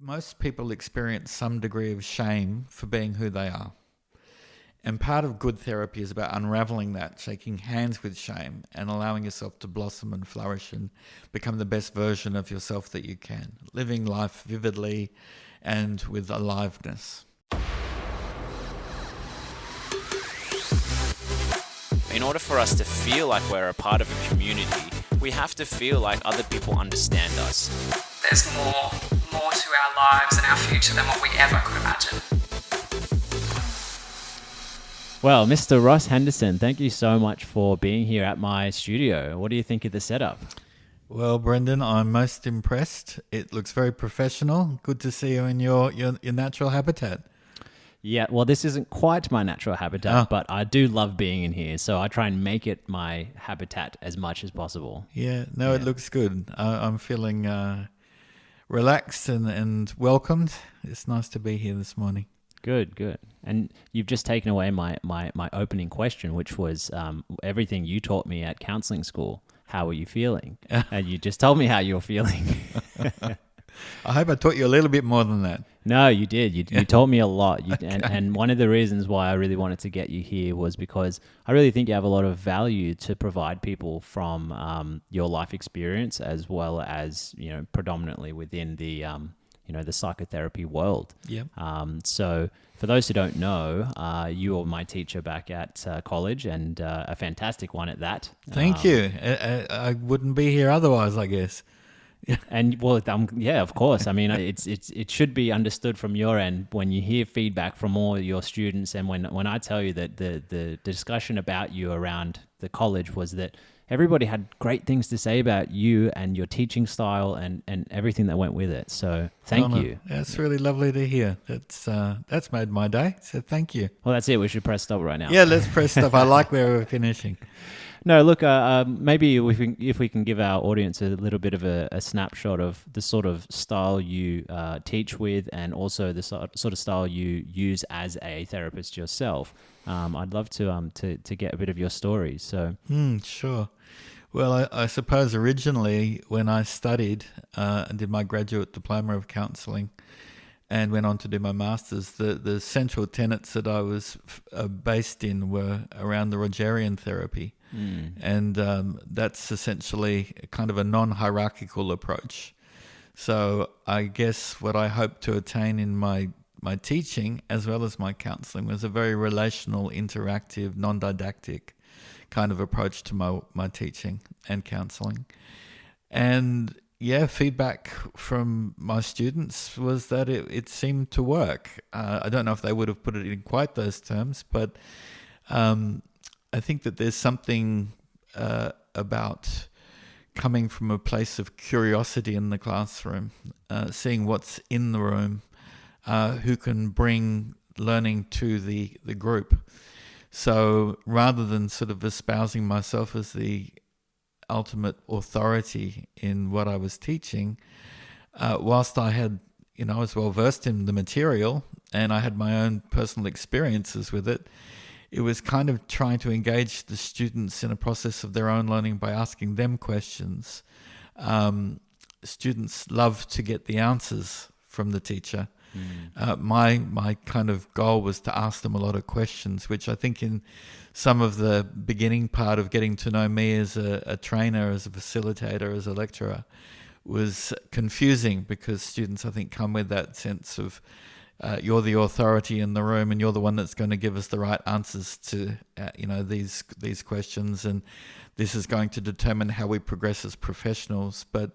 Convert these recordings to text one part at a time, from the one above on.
Most people experience some degree of shame for being who they are. And part of good therapy is about unraveling that, shaking hands with shame and allowing yourself to blossom and flourish and become the best version of yourself that you can, living life vividly and with aliveness. In order for us to feel like we're a part of a community, we have to feel like other people understand us. There's more to our lives and our future than what we ever could imagine. Well, Mr. Ross Henderson, thank you so much for being here at my studio. What do you think of the setup? Well, Brendon, I'm most impressed. It looks very professional. Good to see you in your natural habitat. Yeah, well, this isn't quite my natural habitat, but I do love being in here, so I try and make it my habitat as much as possible. Yeah, no, it looks good. I'm feeling relaxed and welcomed. It's nice to be here this morning. Good. And you've just taken away my opening question, which was everything you taught me at counselling school. How are you feeling? And you just told me how you're feeling. I hope I taught you a little bit more than that. No, you did. You taught me a lot. And one of the reasons why I really wanted to get you here was because I really think you have a lot of value to provide people from your life experience, as well as, predominantly within the the psychotherapy world. Yep. So for those who don't know, you were my teacher back at college, and a fantastic one at that. Thank you. I wouldn't be here otherwise, I guess. And well, yeah, of course. I mean, it should be understood from your end when you hear feedback from all your students, and when I tell you that the discussion about you around the college was that everybody had great things to say about you and your teaching style and everything that went with it. So thank you. That's really lovely to hear. That's made my day. So thank you. Well, that's it. We should press stop right now. Yeah, let's press stop. I like where we're finishing. No, look, maybe if we can give our audience a little bit of a snapshot of the sort of style you teach with, and also the sort of style you use as a therapist yourself. I'd love to get a bit of your story. So, sure. Well, I suppose originally when I studied and did my graduate diploma of counselling and went on to do my master's, the central tenets that I was based in were around the Rogerian therapy. And that's essentially kind of a non-hierarchical approach. So I guess what I hope to attain in my teaching as well as my counselling was a very relational, interactive, non-didactic kind of approach to my teaching and counselling. And yeah, feedback from my students was that it seemed to work. I don't know if they would have put it in quite those terms, but I think that there's something about coming from a place of curiosity in the classroom, seeing what's in the room, who can bring learning to the group. So rather than sort of espousing myself as the ultimate authority in what I was teaching, whilst I had, I was well versed in the material and I had my own personal experiences with it, it was kind of trying to engage the students in a process of their own learning by asking them questions. Students love to get the answers from the teacher. My kind of goal was to ask them a lot of questions, which I think in some of the beginning part of getting to know me as a trainer, as a facilitator, as a lecturer, was confusing because students, I think, come with that sense of you're the authority in the room and you're the one that's going to give us the right answers to these questions, and this is going to determine how we progress as professionals. But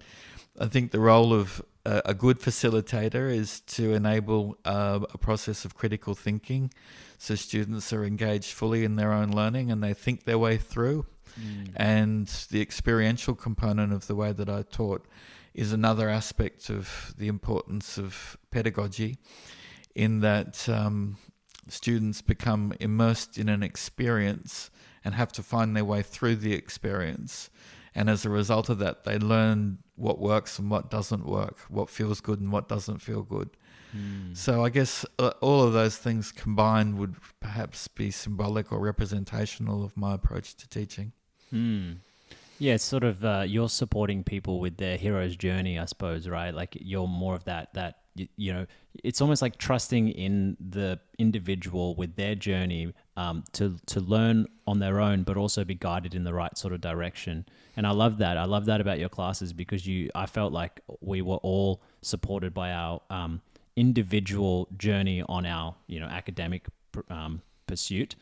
I think the role of a good facilitator is to enable a process of critical thinking, so students are engaged fully in their own learning and they think their way through. And the experiential component of the way that I taught is another aspect of the importance of pedagogy, in that students become immersed in an experience and have to find their way through the experience. And as a result of that, they learn what works and what doesn't work, what feels good and what doesn't feel good. So I guess all of those things combined would perhaps be symbolic or representational of my approach to teaching. Yeah, it's sort of you're supporting people with their hero's journey, I suppose, right? Like you're more of that you know, it's almost like trusting in the individual with their journey to learn on their own, but also be guided in the right sort of direction. And I love that. I love that about your classes, because I felt like we were all supported by our individual journey on our, you know, academic pursuit.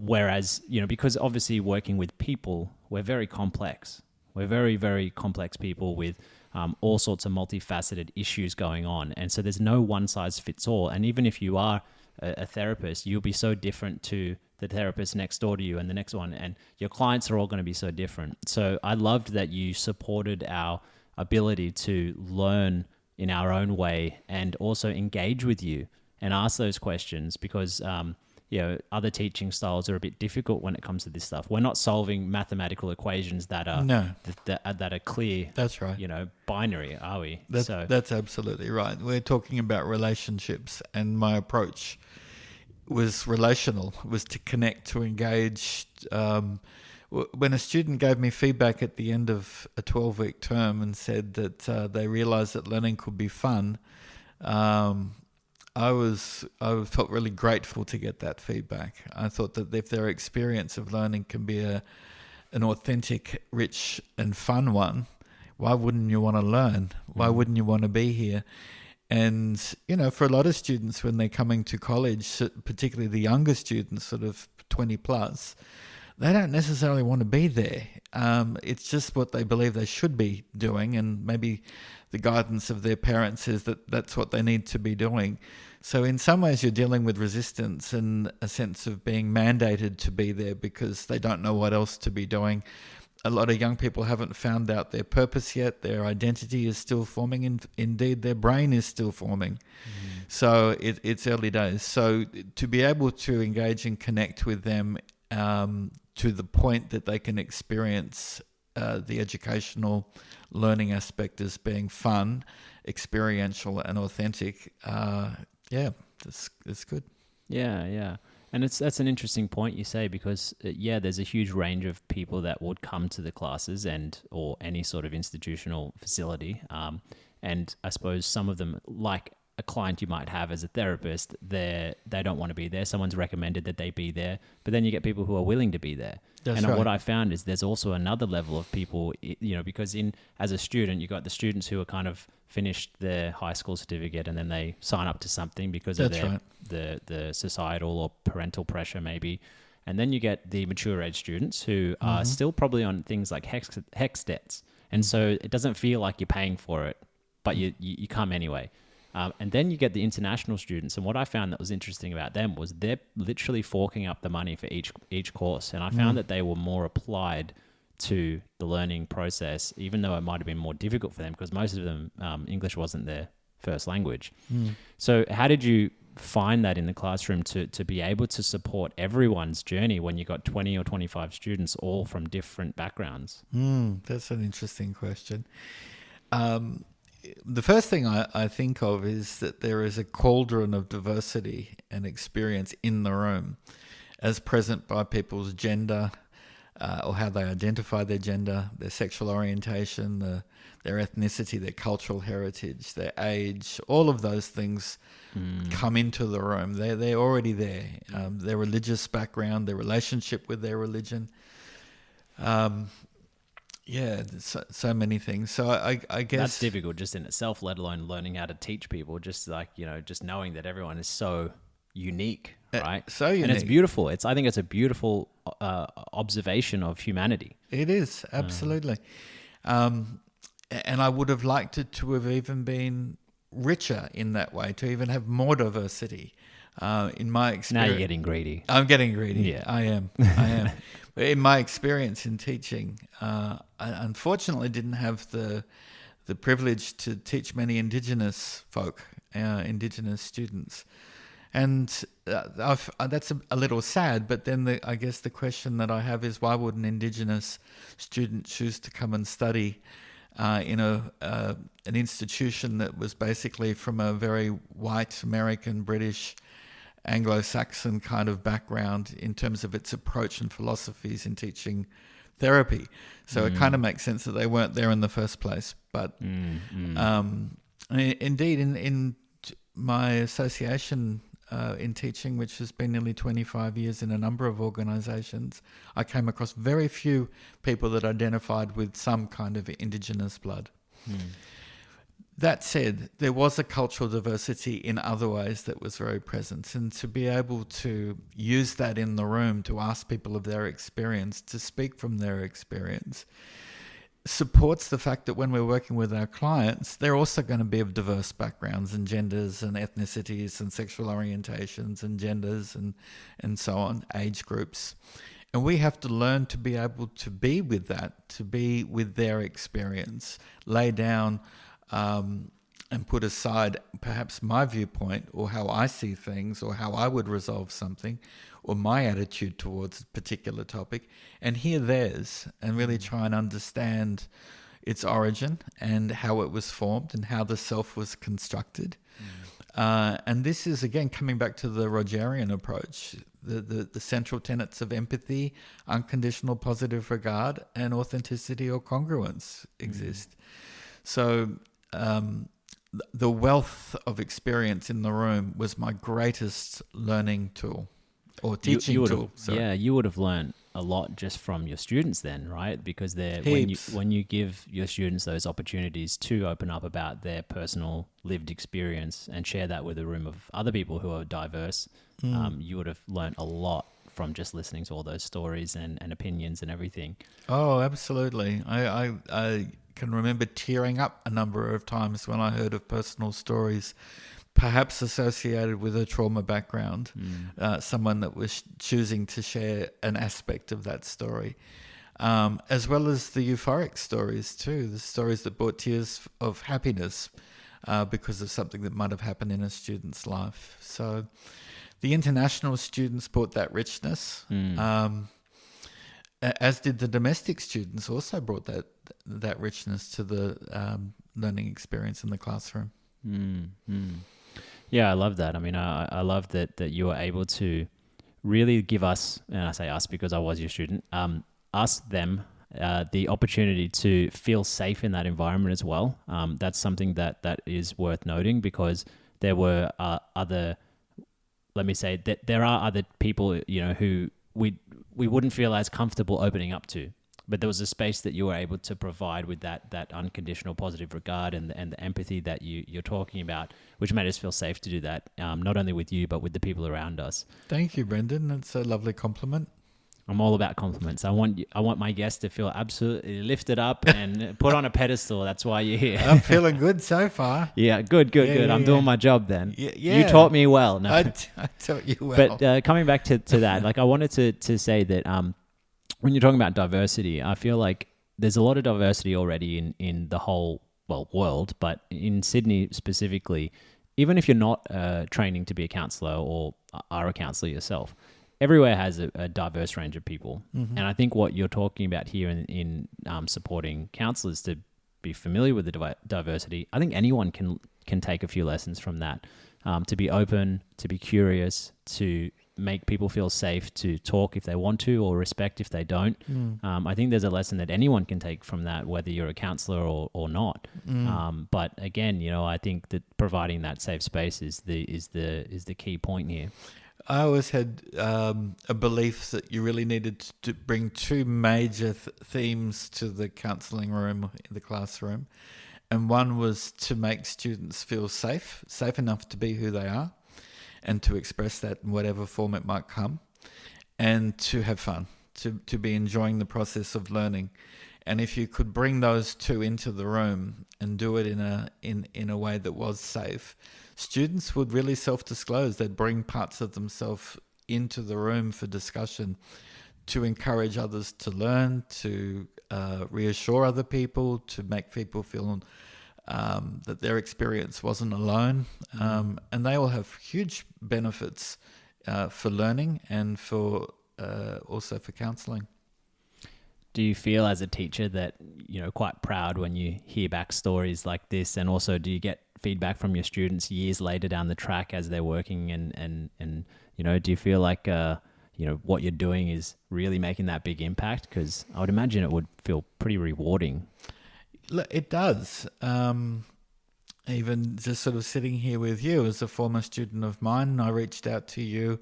Whereas, you know, because obviously working with people, we're very complex. We're very, very complex people with all sorts of multifaceted issues going on. And so there's no one size fits all. And even if you are a therapist, you'll be so different to the therapist next door to you and the next one. And your clients are all going to be so different. So I loved that you supported our ability to learn in our own way and also engage with you and ask those questions, because you know, other teaching styles are a bit difficult when it comes to this stuff. We're not solving mathematical equations that are that are clear. That's right. You know, binary, are we? That's absolutely right. We're talking about relationships, and my approach was relational, was to connect, to engage. When a student gave me feedback at the end of a 12-week term and said that they realized that learning could be fun, I felt really grateful to get that feedback. I thought that if their experience of learning can be an authentic, rich and fun one, why wouldn't you want to learn? Why wouldn't you want to be here? And, you know, for a lot of students when they're coming to college, particularly the younger students, sort of 20 plus, they don't necessarily want to be there. It's just what they believe they should be doing, and maybe the guidance of their parents is that that's what they need to be doing. So in some ways you're dealing with resistance and a sense of being mandated to be there because they don't know what else to be doing. A lot of young people haven't found out their purpose yet. Their identity is still forming. Indeed, their brain is still forming. So it's early days. So to be able to engage and connect with them to the point that they can experience the educational learning aspect as being fun, experiential and authentic, it's good. Yeah. And that's an interesting point you say, because there's a huge range of people that would come to the classes or any sort of institutional facility. And I suppose some of them, like a client you might have as a therapist, they don't want to be there. Someone's recommended that they be there, but then you get people who are willing to be there. That's and right. What I found is there's also another level of people, you know, because as a student, you got the students who are kind of finished their high school certificate and then they sign up to something because of the societal or parental pressure maybe. And then you get the mature age students who are still probably on things like HECS debts. And so it doesn't feel like you're paying for it, but you come anyway. And then you get the international students. And what I found that was interesting about them was they're literally forking up the money for each course. And I found that they were more applied to the learning process, even though it might have been more difficult for them because most of them, English wasn't their first language. So how did you find that in the classroom to be able to support everyone's journey when you got 20 or 25 students all from different backgrounds? That's an interesting question. The first thing I think of is that there is a cauldron of diversity and experience in the room as present by people's gender, or how they identify their gender, their sexual orientation, their ethnicity, their cultural heritage, their age. All of those things come into the room. They're already there. Their religious background, their relationship with their religion. So many things. So I guess that's difficult just in itself, let alone learning how to teach people. Just like, you know, just knowing that everyone is so unique, right? So unique. And it's beautiful. I think it's a beautiful observation of humanity. It is, absolutely. And I would have liked it to have even been richer in that way, to even have more diversity. In my experience, now you're getting greedy. I'm getting greedy. Yeah, I am. But in my experience in teaching, I unfortunately didn't have the privilege to teach many Indigenous folk, Indigenous students, and that's a little sad. But then I guess the question that I have is, why would an Indigenous student choose to come and study in an institution that was basically from a very white American, British, Anglo-Saxon kind of background in terms of its approach and philosophies in teaching therapy? So it kind of makes sense that they weren't there in the first place. But Indeed, in my association in teaching, which has been nearly 25 years in a number of organisations, I came across very few people that identified with some kind of Indigenous blood. That said, there was a cultural diversity in other ways that was very present, and to be able to use that in the room, to ask people of their experience, to speak from their experience, supports the fact that when we're working with our clients, they're also going to be of diverse backgrounds and genders and ethnicities and sexual orientations and genders and so on, age groups. And we have to learn to be able to be with that, to be with their experience, lay down and put aside perhaps my viewpoint or how I see things or how I would resolve something or my attitude towards a particular topic, and hear theirs and really try and understand its origin and how it was formed and how the self was constructed. And this is, again, coming back to the Rogerian approach, the central tenets of empathy, unconditional positive regard, and authenticity or congruence exist. So the wealth of experience in the room was my greatest learning tool or teaching tool. Yeah, you would have learned a lot just from your students then, right? Because when you give your students those opportunities to open up about their personal lived experience and share that with a room of other people who are diverse, you would have learned a lot from just listening to all those stories and opinions and everything. Oh, absolutely. I can remember tearing up a number of times when I heard of personal stories, perhaps associated with a trauma background, someone that was choosing to share an aspect of that story, as well as the euphoric stories too, the stories that brought tears of happiness because of something that might have happened in a student's life. So the international students brought that richness, as did the domestic students also brought that richness to the learning experience in the classroom. Yeah, I love that. I mean, I love that you were able to really give us, and I say us because I was your student, them, the opportunity to feel safe in that environment as well. That's something that is worth noting, because there were let me say that there are other people, who we wouldn't feel as comfortable opening up to. But there was a space that you were able to provide with that unconditional positive regard and the empathy that you're talking about, which made us feel safe to do that, not only with you, but with the people around us. Thank you, Brendon. That's a lovely compliment. I'm all about compliments. I want my guests to feel absolutely lifted up and put on a pedestal. That's why you're here. I'm feeling good so far. Yeah, good. Yeah, I'm doing my job then. Yeah. You taught me well. No. I taught you well. But coming back to that, like I wanted to say that when you're talking about diversity, I feel like there's a lot of diversity already in the whole world, but in Sydney specifically, even if you're not training to be a counsellor or are a counsellor yourself, everywhere has a diverse range of people. And I think what you're talking about here in supporting counsellors to be familiar with the diversity, I think anyone can take a few lessons from that, to be open, to be curious, to make people feel safe to talk if they want to, or respect if they don't. I think there's a lesson that anyone can take from that, whether you're a counsellor or not. But again, I think that providing that safe space is the key point here. I always had a belief that you really needed to bring two major themes to the counselling room, the classroom. And one was to make students feel safe enough to be who they are and to express that in whatever form it might come, and to have fun, to be enjoying the process of learning. And if you could bring those two into the room and do it in a way that was safe, students would really self-disclose. They'd bring parts of themselves into the room for discussion, to encourage others to learn, to reassure other people, to make people feel that their experience wasn't alone. And they all have huge benefits for learning and for also for counselling. Do you feel as a teacher that, quite proud when you hear back stories like this? And also, do you get feedback from your students years later down the track as they're working and do you feel like, what you're doing is really making that big impact? Because I would imagine it would feel pretty rewarding. It does. even just sort of sitting here with you as a former student of mine, I reached out to you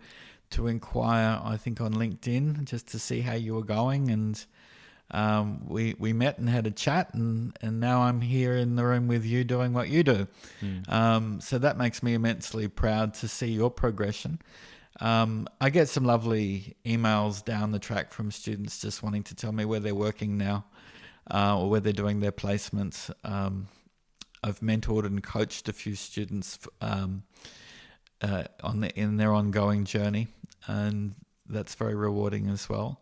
to inquire, I think, on LinkedIn, just to see how you were going. And we met and had a chat, and now I'm here in the room with you doing what you do. So that makes me immensely proud to see your progression. I get some lovely emails down the track from students just wanting to tell me where they're working now, or where they're doing their placements. I've mentored and coached a few students in their ongoing journey, and that's very rewarding as well.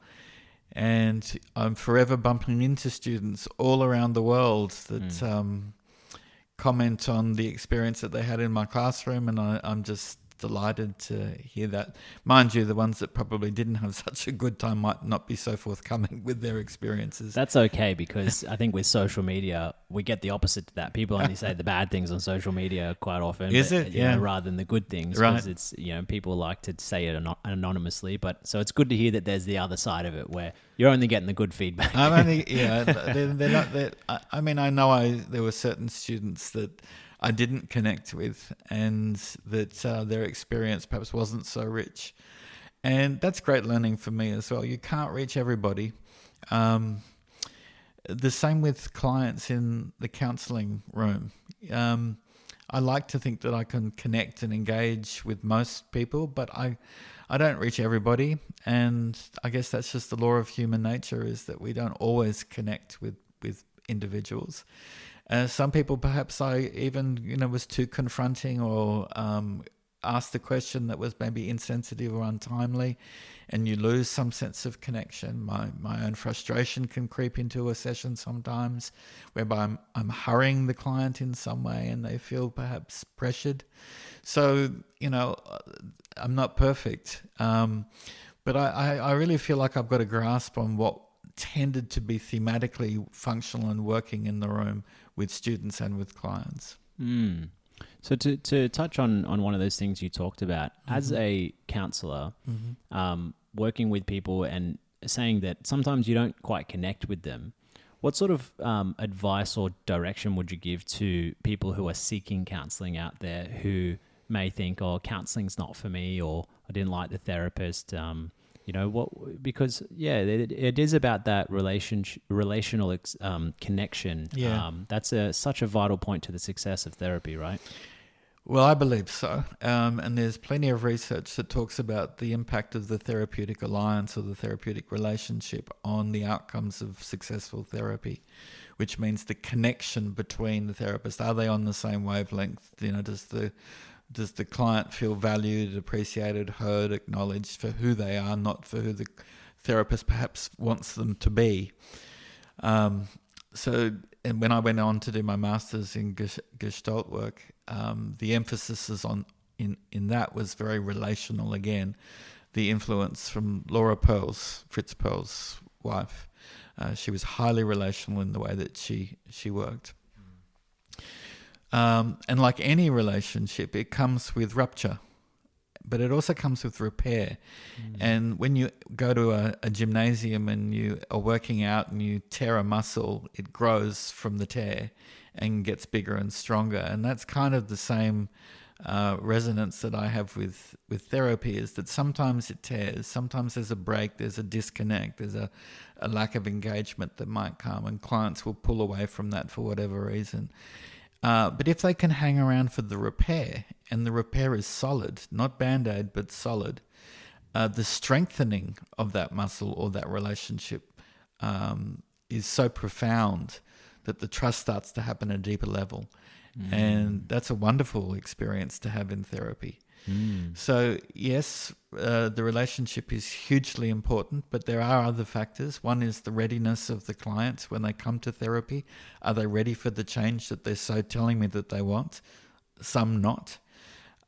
And I'm forever bumping into students all around the world that comment on the experience that they had in my classroom, and I'm just delighted to hear that. Mind you, the ones that probably didn't have such a good time might not be so forthcoming with their experiences. That's okay, because I think with social media, we get the opposite to that. People only say the bad things on social media quite often. Is it? You know, rather than the good things. Right. Because it's, you know, people like to say it anonymously. But so it's good to hear that there's the other side of it where you're only getting the good feedback. I'm only, they're not. I mean, I know there were certain students that I didn't connect with, and that their experience perhaps wasn't so rich. And that's great learning for me as well. You can't reach everybody. The same with clients in the counselling room. I like to think that I can connect and engage with most people, but I don't reach everybody. And I guess that's just the law of human nature, is that we don't always connect with individuals. Some people, perhaps I even, was too confronting, or asked a question that was maybe insensitive or untimely, and you lose some sense of connection. My own frustration can creep into a session sometimes, whereby I'm hurrying the client in some way and they feel perhaps pressured. So, I'm not perfect, but I really feel like I've got a grasp on what tended to be thematically functional and working in the room with students and with clients. So to touch on one of those things you talked about, as a counsellor, working with people and saying that sometimes you don't quite connect with them, what sort of advice or direction would you give to people who are seeking counselling out there, who may think, oh, counselling's not for me, or I didn't like the therapist, because it is about that relational connection. Yeah. That's such a vital point to the success of therapy, right? Well, I believe so. And there's plenty of research that talks about the impact of the Therapeutic Alliance, or the therapeutic relationship, on the outcomes of successful therapy, which means the connection between the therapists. Are they on the same wavelength? Does the client feel valued, appreciated, heard, acknowledged for who they are, not for who the therapist perhaps wants them to be? And when I went on to do my master's in gestalt work, the emphasis is in that was very relational again. The influence from Laura Pearl's, Fritz Perl's wife. She was highly relational in the way that she worked. And like any relationship, it comes with rupture, but it also comes with repair. And when you go to a gymnasium and you are working out and you tear a muscle, it grows from the tear and gets bigger and stronger. And that's kind of the same resonance that I have with therapy, is that sometimes it tears, sometimes there's a break, there's a disconnect, there's a lack of engagement that might come, and clients will pull away from that for whatever reason. But if they can hang around for the repair, and the repair is solid, not Band-Aid, but solid, the strengthening of that muscle or that relationship is so profound that the trust starts to happen at a deeper level. And that's a wonderful experience to have in therapy. So yes, the relationship is hugely important, but there are other factors. One is the readiness of the clients when they come to therapy. Are they ready for the change that they're so telling me that they want? Some not.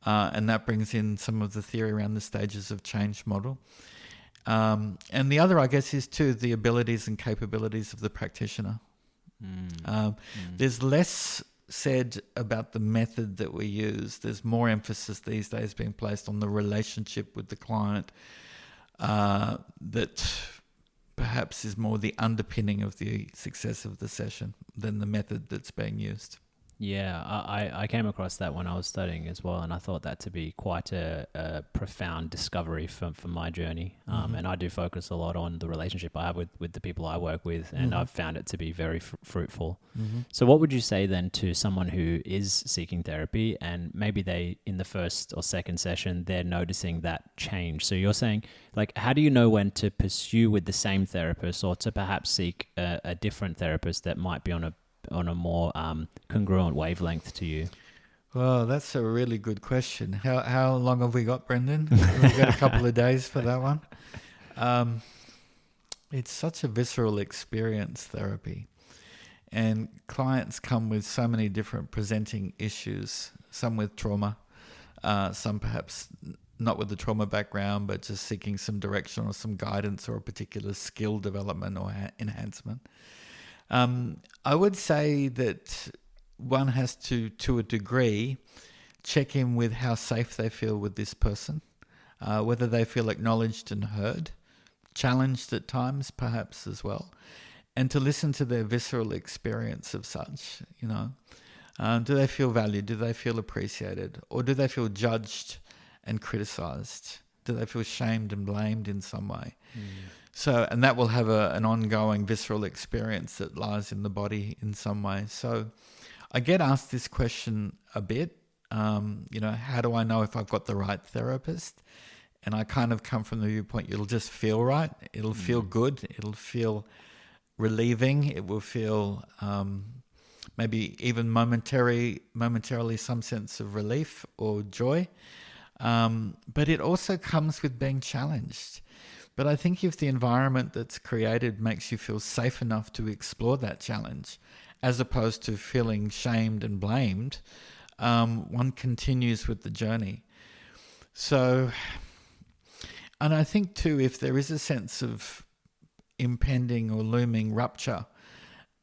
And that brings in some of the theory around the stages of change model. And the other, I guess, is too the abilities and capabilities of the practitioner. There's less said about the method that we use. There's more emphasis these days being placed on the relationship with the client, that perhaps is more the underpinning of the success of the session than the method that's being used. Yeah, I came across that when I was studying as well, and I thought that to be quite a profound discovery for my journey. And I do focus a lot on the relationship I have with the people I work with, and I've found it to be very fruitful. So what would you say then to someone who is seeking therapy, and maybe they, in the first or second session, they're noticing that change? So you're saying, like, how do you know when to pursue with the same therapist, or to perhaps seek a different therapist that might be on a more congruent wavelength to you? Well, that's a really good question. How long have we got, Brendon? We've got a couple of days for that one. It's such a visceral experience, therapy. And clients come with so many different presenting issues, some with trauma, some perhaps not with the trauma background, but just seeking some direction or some guidance or a particular skill development or enhancement. I would say that one has to a degree, check in with how safe they feel with this person, whether they feel acknowledged and heard, challenged at times perhaps as well, and to listen to their visceral experience of such, do they feel valued? Do they feel appreciated? Or do they feel judged and criticized? Do they feel shamed and blamed in some way? So, and that will have an ongoing visceral experience that lies in the body in some way. So I get asked this question a bit, how do I know if I've got the right therapist? And I kind of come from the viewpoint, it'll just feel right. It'll feel good. It'll feel relieving. It will feel maybe even momentarily some sense of relief or joy. But it also comes with being challenged. But I think if the environment that's created makes you feel safe enough to explore that challenge, as opposed to feeling shamed and blamed, one continues with the journey. So, and I think too, if there is a sense of impending or looming rupture,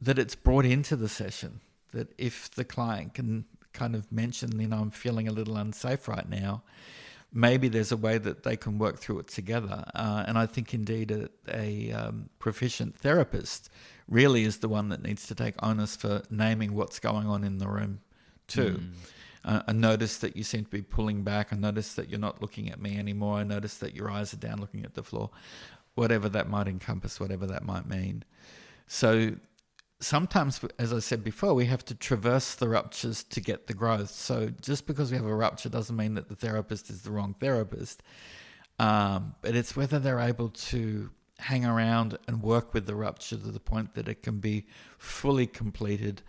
that it's brought into the session, that if the client can kind of mention, I'm feeling a little unsafe right now, maybe there's a way that they can work through it together. And I think indeed a proficient therapist really is the one that needs to take onus for naming what's going on in the room too. I notice that you seem to be pulling back. I notice that you're not looking at me anymore. I notice that your eyes are down looking at the floor, whatever that might encompass, whatever that might mean. So sometimes, as I said before, we have to traverse the ruptures to get the growth. So just because we have a rupture doesn't mean that the therapist is the wrong therapist. But it's whether they're able to hang around and work with the rupture to the point that it can be fully completed,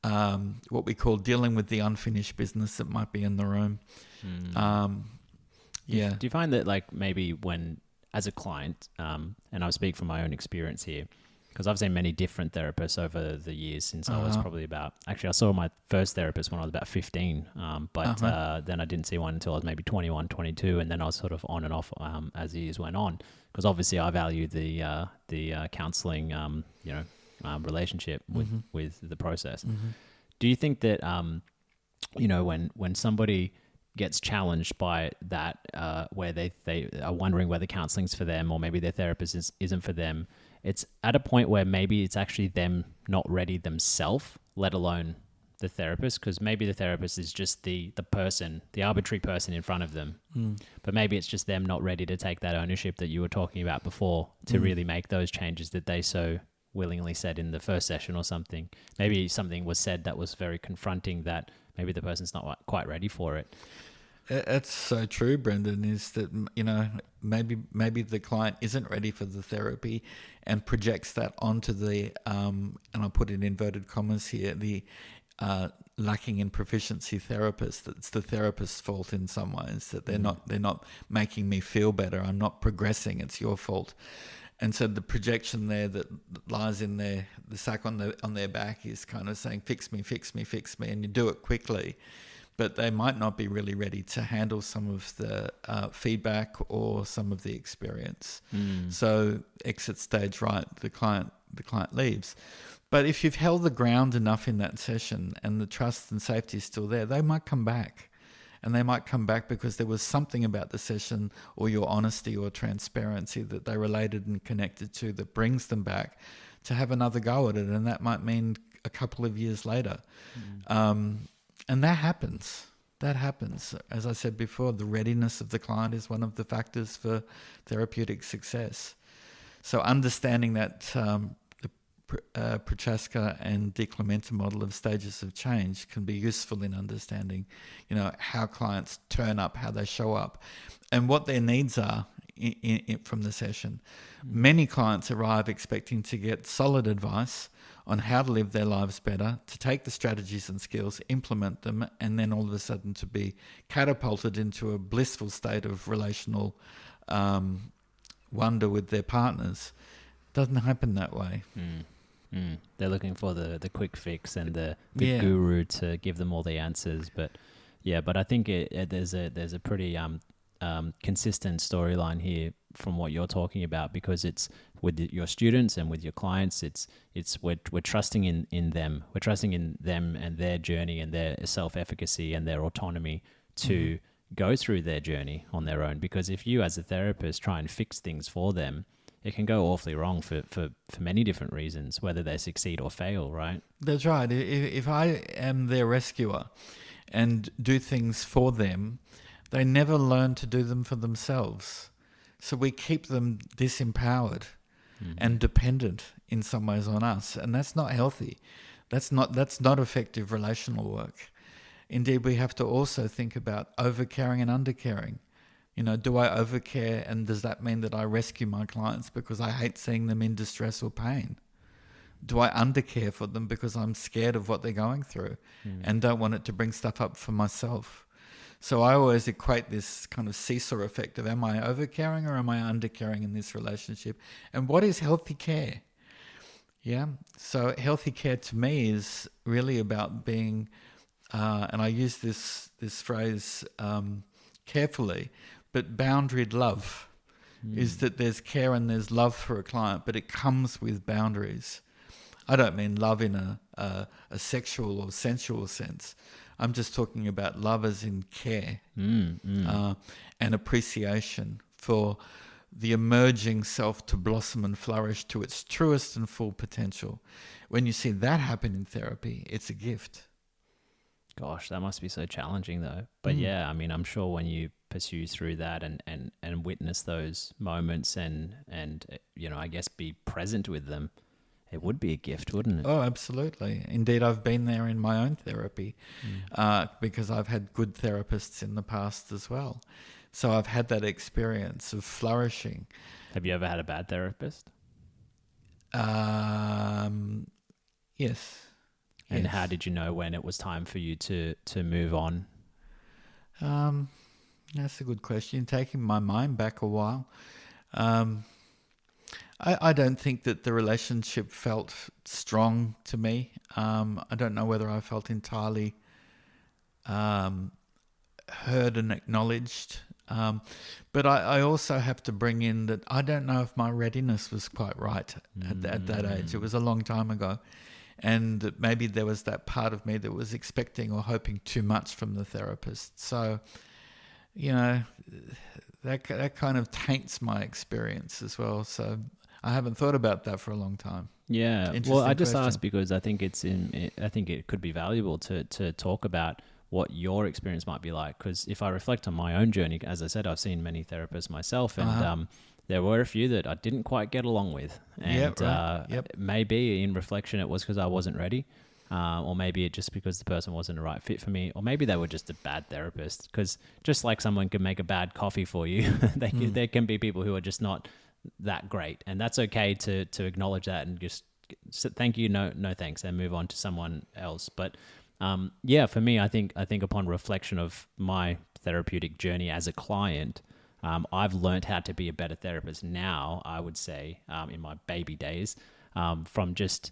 what we call dealing with the unfinished business that might be in the room. Do you find that, like, maybe when, as a client, and I'll speak from my own experience here, because I've seen many different therapists over the years since I was probably I saw my first therapist when I was about 15, but then I didn't see one until I was maybe 21, 22, and then I was sort of on and off as the years went on, because obviously I value the counselling, relationship with the process. Do you think that, when somebody gets challenged by that, where they are wondering whether counselling's for them, or maybe their therapist isn't for them, it's at a point where maybe it's actually them not ready themselves, let alone the therapist, because maybe the therapist is just the person, the arbitrary person in front of them. But maybe it's just them not ready to take that ownership that you were talking about before to really make those changes that they so willingly said in the first session or something. Maybe something was said that was very confronting that maybe the person's not quite ready for it. That's so true, Brendon, is that, maybe the client isn't ready for the therapy and projects that onto the, and I'll put in inverted commas here, the lacking in proficiency therapist. It's the therapist's fault in some ways, that they're not making me feel better. I'm not progressing. It's your fault. And so the projection there that lies in the sack on their back is kind of saying, fix me, fix me, fix me, and you do it quickly. But they might not be really ready to handle some of the feedback or some of the experience. So exit stage right, the client leaves. But if you've held the ground enough in that session and the trust and safety is still there, they might come back. And they might come back because there was something about the session or your honesty or transparency that they related and connected to that brings them back to have another go at it. And that might mean a couple of years later. And that happens. That happens. As I said before, the readiness of the client is one of the factors for therapeutic success. So understanding that the Prochaska and DiClemente model of stages of change can be useful in understanding, how clients turn up, how they show up, and what their needs are from the session. Many clients arrive expecting to get solid advice on how to live their lives better, to take the strategies and skills, implement them, and then all of a sudden to be catapulted into a blissful state of relational wonder with their partners. Doesn't happen that way. They're looking for the quick fix and the guru to give them all the answers. But I think there's a pretty consistent storyline here from what you're talking about, because it's with your students and with your clients, we're trusting in them. We're trusting in them and their journey and their self-efficacy and their autonomy to go through their journey on their own. Because if you as a therapist try and fix things for them, it can go awfully wrong for many different reasons, whether they succeed or fail, right? That's right. If I am their rescuer and do things for them, they never learn to do them for themselves. So we keep them disempowered and dependent in some ways on us, and that's not healthy. That's not effective relational work. Indeed, we have to also think about overcaring and undercaring. Do I overcare, and does that mean that I rescue my clients because I hate seeing them in distress or pain? Do I undercare for them because I'm scared of what they're going through and don't want it to bring stuff up for myself? So I always equate this kind of seesaw effect of, am I overcaring or am I undercaring in this relationship? And what is healthy care? Yeah. So healthy care to me is really about being, and I use this phrase carefully, but boundaried love is that there's care and there's love for a client, but it comes with boundaries. I don't mean love in a sexual or sensual sense. I'm just talking about love as in care and appreciation for the emerging self to blossom and flourish to its truest and full potential. When you see that happen in therapy, it's a gift. Gosh, that must be so challenging though. But yeah, I mean, I'm sure when you pursue through that and witness those moments and I guess be present with them, it would be a gift, wouldn't it? Oh, absolutely. Indeed, I've been there in my own therapy because I've had good therapists in the past as well. So I've had that experience of flourishing. Have you ever had a bad therapist? Yes. And how did you know when it was time for you to move on? That's a good question. Taking my mind back a while. I don't think that the relationship felt strong to me. I don't know whether I felt entirely heard and acknowledged. But I also have to bring in that I don't know if my readiness was quite right at that age. It was a long time ago. And maybe there was that part of me that was expecting or hoping too much from the therapist. So, that kind of taints my experience as well. So I haven't thought about that for a long time. Yeah. Well, I just asked because I think I think it could be valuable to talk about what your experience might be like. Because if I reflect on my own journey, as I said, I've seen many therapists myself, and there were a few that I didn't quite get along with. And maybe in reflection, it was because I wasn't ready. Or maybe it just because the person wasn't the right fit for me, or maybe they were just a bad therapist. Because just like someone can make a bad coffee for you, there can be people who are just not that great, and that's okay to acknowledge that and just thank you, no thanks, and move on to someone else. But for me, I think upon reflection of my therapeutic journey as a client, I've learned how to be a better therapist now, I would say, in my baby days, from just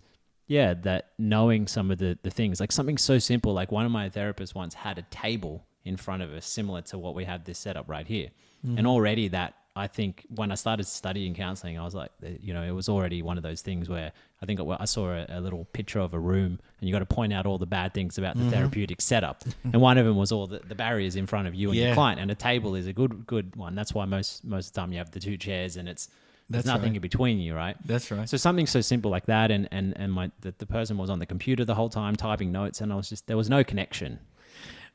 that knowing some of the things, like something so simple, like one of my therapists once had a table in front of us similar to what we have this setup right here. And already that, I think when I started studying counselling, I was like, it was already one of those things where I think I saw a little picture of a room and you got to point out all the bad things about the therapeutic setup. And one of them was all the barriers in front of you and your client, and a table is a good one. That's why most of the time you have the two chairs and it's There's That's nothing right. in between you, right? That's right. So something so simple like that, and the person was on the computer the whole time typing notes, and there was no connection.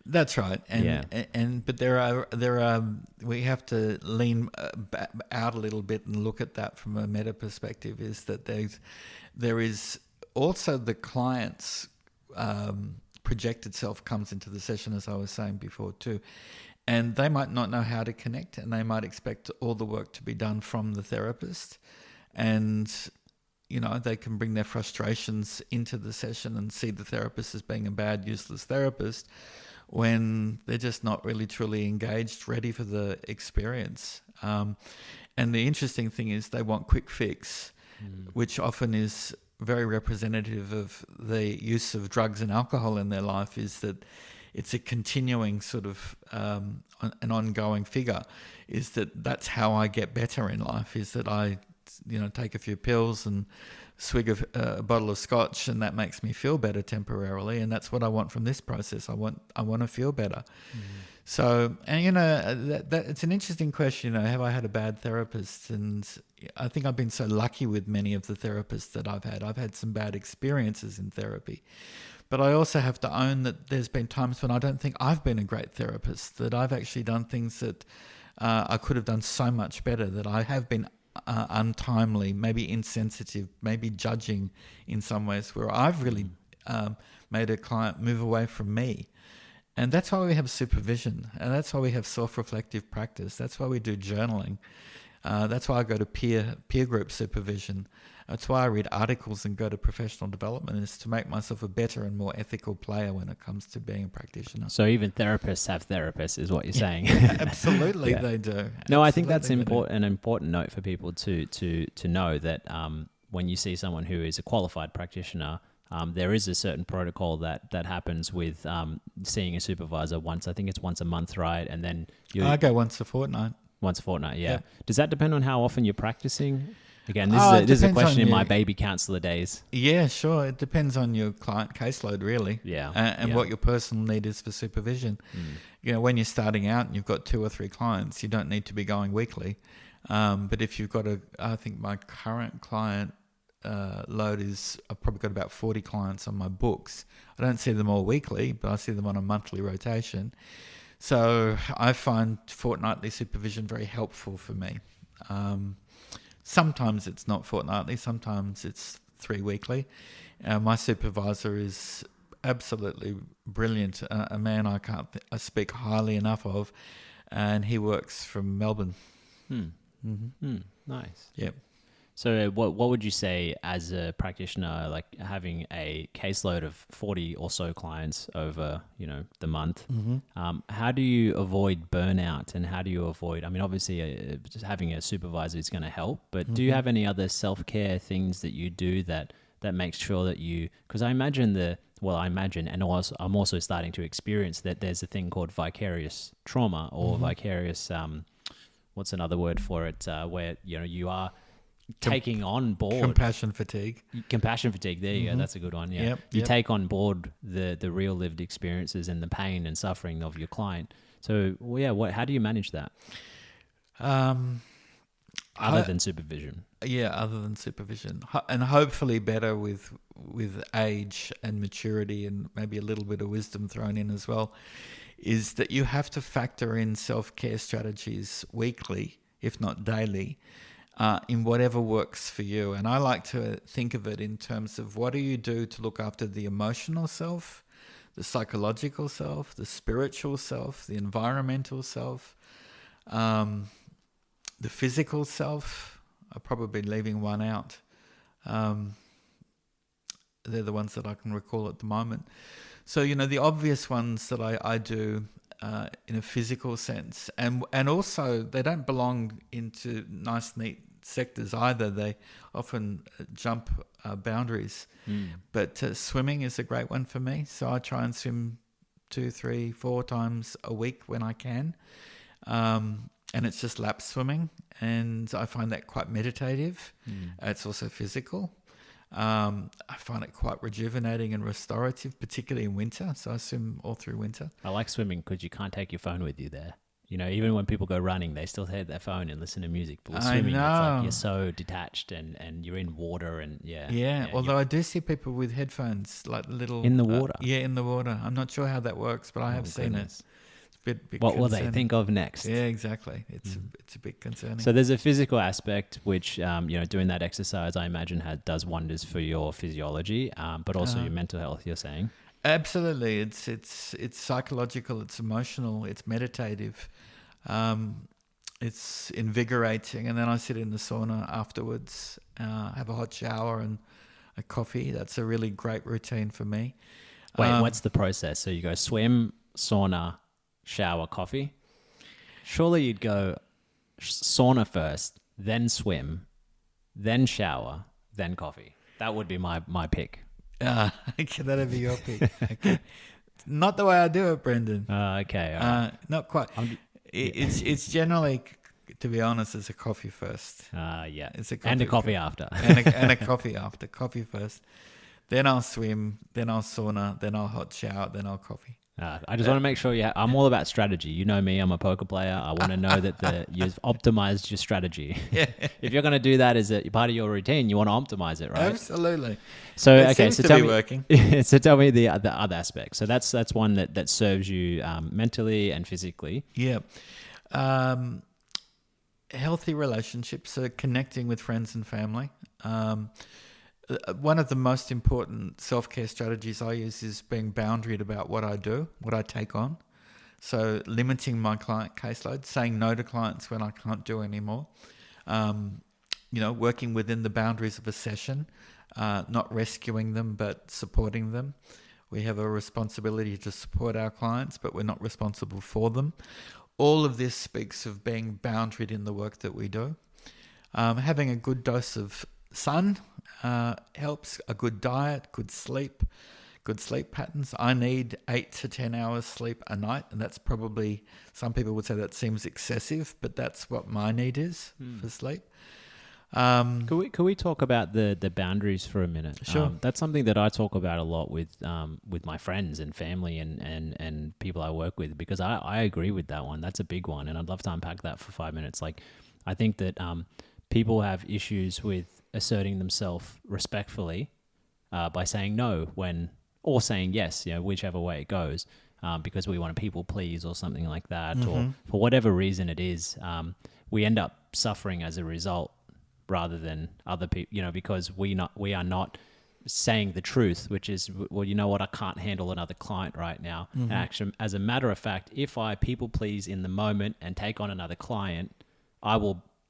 That's right, but there are we have to lean out a little bit and look at that from a meta perspective. Is that there is also the client's projected self comes into the session, as I was saying before too, and they might not know how to connect, and they might expect all the work to be done from the therapist, and they can bring their frustrations into the session and see the therapist as being a bad, useless therapist, when they're just not really truly engaged, ready for the experience. And the interesting thing is they want quick fix, which often is very representative of the use of drugs and alcohol in their life, is that it's a continuing sort of an ongoing figure, is that's how I get better in life, is that I take a few pills and swig a bottle of scotch, and that makes me feel better temporarily, and that's what I want from this process. I want to feel better. So, and that it's an interesting question. Have I had a bad therapist? And I think I've been so lucky with many of the therapists that I've had. I've had some bad experiences in therapy, but I also have to own that there's been times when I don't think I've been a great therapist, that I've actually done things that I could have done so much better, that I have been untimely, maybe insensitive, maybe judging in some ways, where I've really made a client move away from me. And that's why we have supervision, and that's why we have self-reflective practice. That's why we do journaling. That's why I go to peer group supervision. That's why I read articles and go to professional development, is to make myself a better and more ethical player when it comes to being a practitioner. So even therapists have therapists, is what you're saying. Absolutely, they do. No, I think that's an important note for people to know, that when you see someone who is a qualified practitioner, there is a certain protocol that happens with seeing a supervisor once. I think it's once a month, right? And then I go once a fortnight. Once a fortnight, yeah. Yep. Does that depend on how often you're practicing? Again, this is a question in my baby counsellor days. Yeah, sure. It depends on your client caseload, really. Yeah. And what your personal need is for supervision. When you're starting out and you've got 2 or 3 clients, you don't need to be going weekly. But if you've got I think my current client load is, I've probably got about 40 clients on my books. I don't see them all weekly, but I see them on a monthly rotation. So I find fortnightly supervision very helpful for me. Sometimes it's not fortnightly, sometimes it's 3 weekly. My supervisor is absolutely brilliant, a man I speak highly enough of, and he works from Melbourne. Nice. Yep. So what would you say as a practitioner, like having a caseload of 40 or so clients over, the month, how do you avoid burnout, and how do you avoid, obviously just having a supervisor is going to help, but do you have any other self-care things that you do that makes sure that because I imagine and also, I'm also starting to experience that there's a thing called vicarious trauma, or vicarious, what's another word for it, where, you are taking on board compassion fatigue. There you go. That's a good one. Yeah. You take on board the real lived experiences and the pain and suffering of your client. So how do you manage that? Other than supervision. Yeah, other than supervision, and hopefully better with age and maturity, and maybe a little bit of wisdom thrown in as well, is that you have to factor in self-care strategies weekly, if not daily, in whatever works for you. And I like to think of it in terms of, what do you do to look after the emotional self, the psychological self, the spiritual self, the environmental self, the physical self. I'm probably leaving one out. They're the ones that I can recall at the moment. So, the obvious ones that I do in a physical sense, and also they don't belong into nice, neat sectors either. They often jump boundaries. But swimming is a great one for me. So I try and swim 2, 3, 4 times a week when I can. And it's just lap swimming, and I find that quite meditative. It's also physical. I find it quite rejuvenating and restorative, particularly in winter. So I swim all through winter. I like swimming because you can't take your phone with you there. You know, even when people go running, they still take their phone and listen to music. But with I swimming, it's like know. you're so detached and you're in water and Yeah, although I do see people with headphones, like little In the water? in the water. I'm not sure how that works, but I have seen goodness. it. It's a bit What will they concerning. think of next? Yeah, exactly. It's a bit concerning. So there's a physical aspect, which doing that exercise, I imagine, does wonders for your physiology, but also your mental health. You're saying? Absolutely, it's psychological, it's emotional, it's meditative, it's invigorating, and then I sit in the sauna afterwards, have a hot shower and a coffee. That's a really great routine for me. Wait, what's the process? So you go swim, sauna, shower, coffee. Surely you'd go sauna first, then swim, then shower, then coffee. That would be my pick. Okay, that'd be your pick. Okay. Not the way I do it, Brendon. Okay. All right. Not quite. It's generally, to be honest, it's a coffee first. Yeah. It's a and a coffee after. and a coffee after. Coffee first. Then I'll swim. Then I'll sauna. Then I'll hot shower. Then I'll coffee. I just want to make sure I'm all about strategy. You know me, I'm a poker player. I want to know that you've optimized your strategy. Yeah. If you're going to do that as a part of your routine, you want to optimize it, right? Absolutely. So It okay, seems so to tell be me, working. so tell me the other aspect. So that's one that serves you mentally and physically. Yeah. Healthy relationships, so connecting with friends and family. One of the most important self-care strategies I use is being boundaried about what I do, what I take on. So limiting my client caseload, saying no to clients when I can't do anymore. Working within the boundaries of a session, not rescuing them, but supporting them. We have a responsibility to support our clients, but we're not responsible for them. All of this speaks of being boundaried in the work that we do. Having a good dose of sun helps. A good diet, good sleep patterns. I need 8 to 10 hours sleep a night, and that's probably, some people would say that seems excessive, but that's what my need is for sleep. Could we talk about the boundaries for a minute? Sure. That's something that I talk about a lot with my friends and family and people I work with, because I agree with that one. That's a big one, and I'd love to unpack that for 5 minutes. Like, I think that people have issues with asserting themselves respectfully by saying no or saying yes, whichever way it goes, because we want to people please or something like that, or for whatever reason it is, we end up suffering as a result rather than other people, because we are not saying the truth, which is, well, you know what, I can't handle another client right now. And actually, as a matter of fact, if I people please in the moment and take on another client,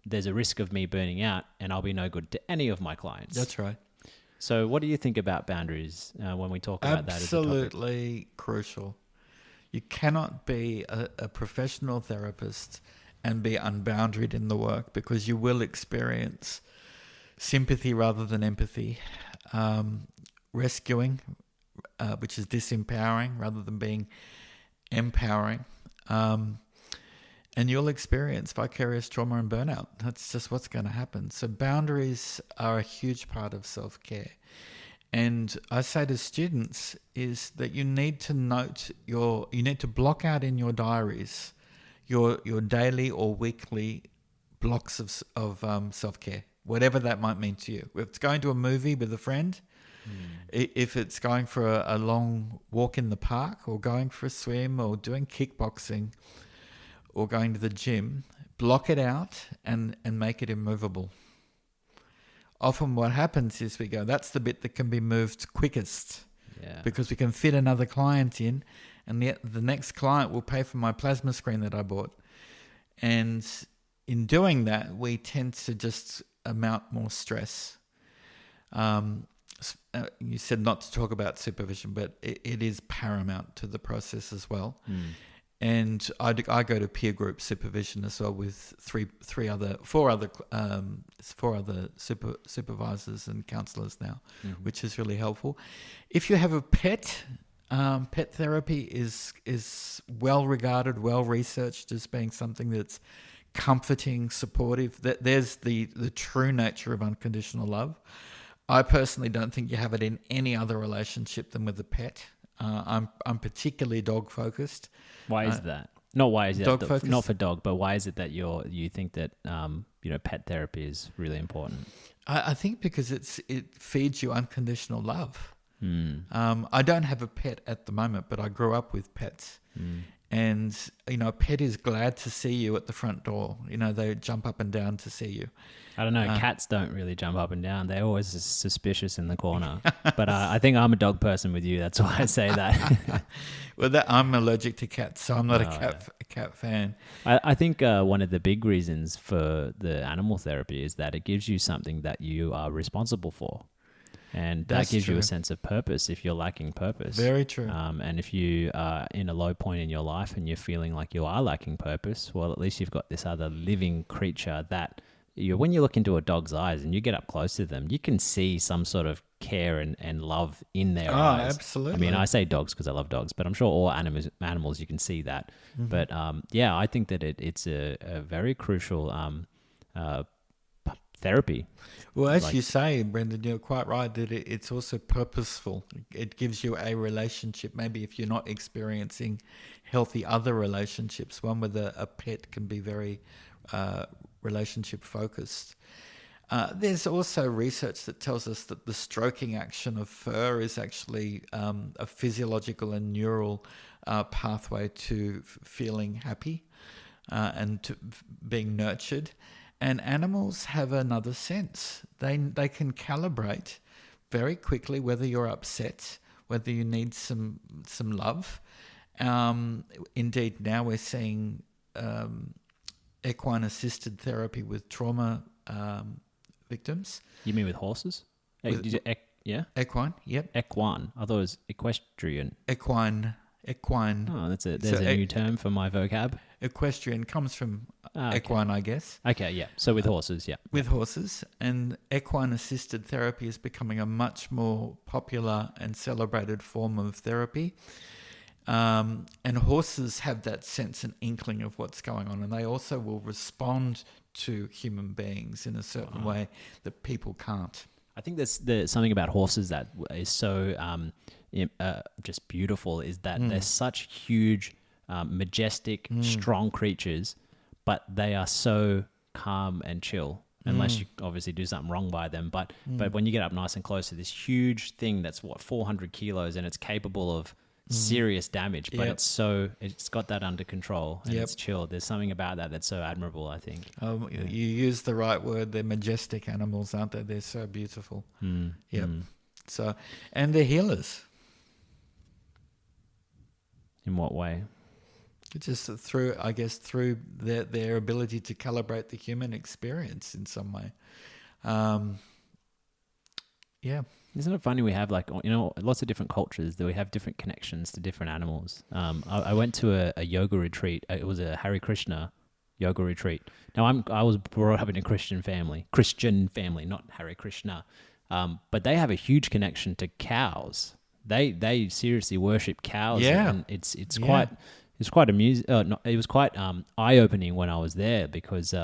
there's a risk of me burning out and I'll be no good to any of my clients. That's right. So what do you think about boundaries when we talk about that as a topic? Absolutely crucial. You cannot be a professional therapist and be unboundaried in the work, because you will experience sympathy rather than empathy, rescuing, which is disempowering rather than being empowering, and you'll experience vicarious trauma and burnout. That's just what's going to happen. So boundaries are a huge part of self-care. And I say to students is that you need to you need to block out in your diaries your daily or weekly blocks of self-care, whatever that might mean to you. If it's going to a movie with a friend, if it's going for a long walk in the park, or going for a swim, or doing kickboxing, or going to the gym, block it out and make it immovable. Often what happens is we go, that's the bit that can be moved quickest, because we can fit another client in, and the next client will pay for my plasma screen that I bought. And in doing that, we tend to just amount more stress. You said not to talk about supervision, but it is paramount to the process as well. And I go to peer group supervision as well with four other supervisors and counsellors now, which is really helpful. If you have a pet, pet therapy is well regarded, well researched as being something that's comforting, supportive. There's the true nature of unconditional love. I personally don't think you have it in any other relationship than with a pet. I'm particularly dog focused. Why is that? Not why is Dog that focus? not for dog, but why is it that you think that pet therapy is really important? I think because it feeds you unconditional love. I don't have a pet at the moment, but I grew up with pets. And, a pet is glad to see you at the front door. They jump up and down to see you. I don't know. Cats don't really jump up and down. They're always suspicious in the corner. But I think I'm a dog person with you. That's why I say that. Well, I'm allergic to cats, so I'm not a cat fan. I think one of the big reasons for the animal therapy is that it gives you something that you are responsible for. And that gives you a sense of purpose if you're lacking purpose. Very true. And if you are in a low point in your life and you're feeling like you are lacking purpose, well, at least you've got this other living creature that when you look into a dog's eyes and you get up close to them, you can see some sort of care and love in their eyes. Absolutely. I mean, I say dogs because I love dogs, but I'm sure all animals you can see that. But I think that it's a very crucial therapy. Well, as you say, Brendon, you're quite right that it's also purposeful. It gives you a relationship. Maybe if you're not experiencing healthy other relationships, one with a pet can be very relationship focused. There's also research that tells us that the stroking action of fur is actually a physiological and neural pathway to feeling happy and to being nurtured. And animals have another sense. They can calibrate very quickly whether you're upset, whether you need some love. Indeed, now we're seeing equine-assisted therapy with trauma victims. You mean with horses? Equine, yep. Equine. I thought it was equestrian. Equine. Oh, there's a new term for my vocab. Equestrian comes from okay. equine, I guess. Okay, yeah. So with horses, yeah. With horses. And equine-assisted therapy is becoming a much more popular and celebrated form of therapy. And horses have that sense and inkling of what's going on, and they also will respond to human beings in a certain way that people can't. I think there's something about horses that is so just beautiful, is that they're such huge, majestic, strong creatures, but they are so calm and chill, unless you obviously do something wrong by them. But when you get up nice and close to this huge thing that's 400 kilos and it's capable of serious damage, but it's got that under control and it's chill. There's something about that that's so admirable, I think. You use the right word. They're majestic animals, aren't they? They're so beautiful. So, and they're healers. In what way? Just through their ability to calibrate the human experience in some way. Isn't it funny we have lots of different cultures that we have different connections to different animals. I went to a yoga retreat. It was a Hare Krishna yoga retreat. Now I was brought up in a Christian family, not Hare Krishna. But they have a huge connection to cows. They seriously worship cows. And it's quite amusing. It was quite eye-opening when I was there because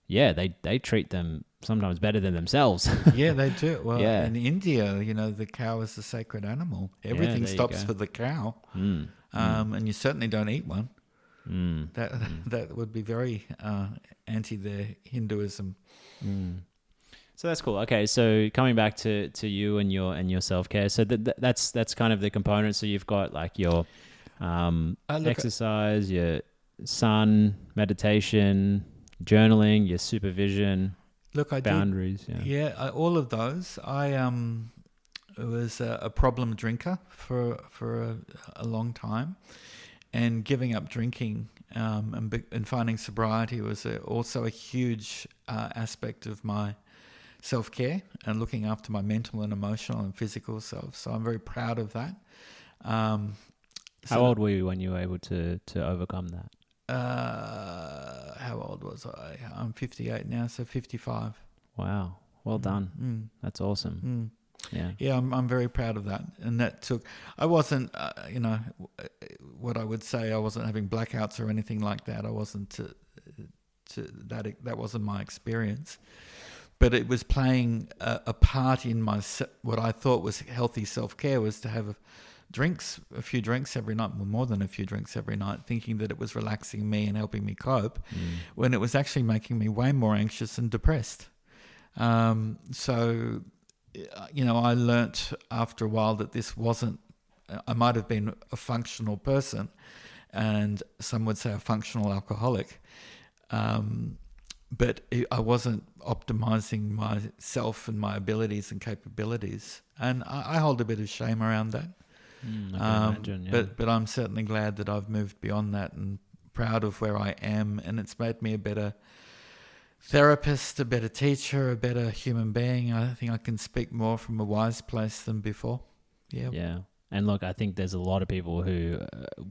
they treat them sometimes better than themselves. Yeah, they do. Well, in India, the cow is a sacred animal. Everything stops for the cow, and you certainly don't eat one. That would be very anti their Hinduism. So that's cool. Okay, so coming back to you and your self-care. So that's kind of the components. So you've got like your exercise, your sun, meditation, journaling, your supervision. I boundaries. Did, all of those. I was a problem drinker for a long time, and giving up drinking and finding sobriety was also a huge aspect of my self-care and looking after my mental and emotional and physical self. So I'm very proud of that. How old were you when you were able to overcome that? How old was I? I'm 58 now, so 55. Wow. Well done. That's awesome. Yeah, I'm very proud of that. And that I wasn't, what I would say, I wasn't having blackouts or anything like that. I wasn't that wasn't my experience. But it was playing a part in my, what I thought was healthy self-care was to have drinks, a few drinks every night, well, more than a few drinks every night, thinking that it was relaxing me and helping me cope, when it was actually making me way more anxious and depressed. So, you know, I learnt after a while that this wasn't, I might have been a functional person, and some would say a functional alcoholic, but I wasn't optimizing myself and my abilities and capabilities. And I hold a bit of shame around that. I can imagine, yeah. But I'm certainly glad that I've moved beyond that and proud of where I am. And it's made me a better therapist, a better teacher, a better human being. I think I can speak more from a wise place than before. Yeah. Yeah. And look, I think there's a lot of people who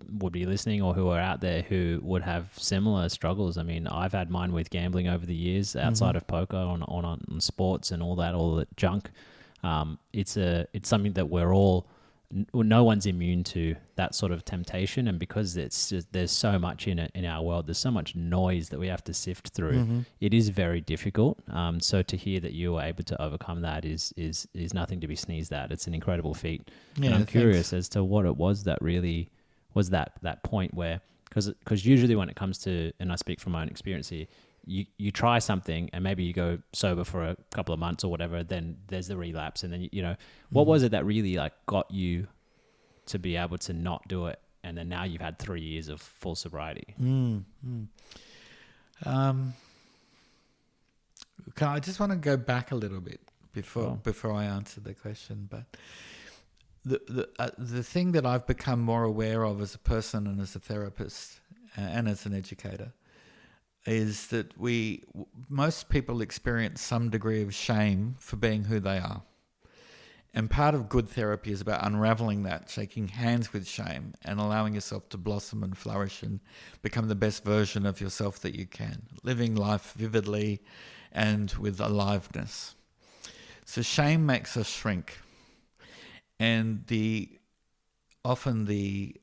would be listening or who are out there who would have similar struggles. I mean, I've had mine with gambling over the years, outside of poker, on sports and all that junk. It's something that we're all, no one's immune to that sort of temptation. And because there's so much in it in our world, there's so much noise that we have to sift through. It is very difficult. So to hear that you were able to overcome that is nothing to be sneezed at. It's an incredible feat. Yeah, and I'm thanks. curious as to what it was that really was that point where, because usually when it comes to, and I speak from my own experience here, you try something and maybe you go sober for a couple of months or whatever, then there's the relapse, and then what was it that really like got you to be able to not do it, and then now you've had 3 years of full sobriety? I just want to go back a little bit before I answer the question, but the thing that I've become more aware of as a person and as a therapist and as an educator is that most people experience some degree of shame for being who they are. And part of good therapy is about unraveling that, shaking hands with shame and allowing yourself to blossom and flourish and become the best version of yourself that you can, living life vividly and with aliveness. So shame makes us shrink. And often the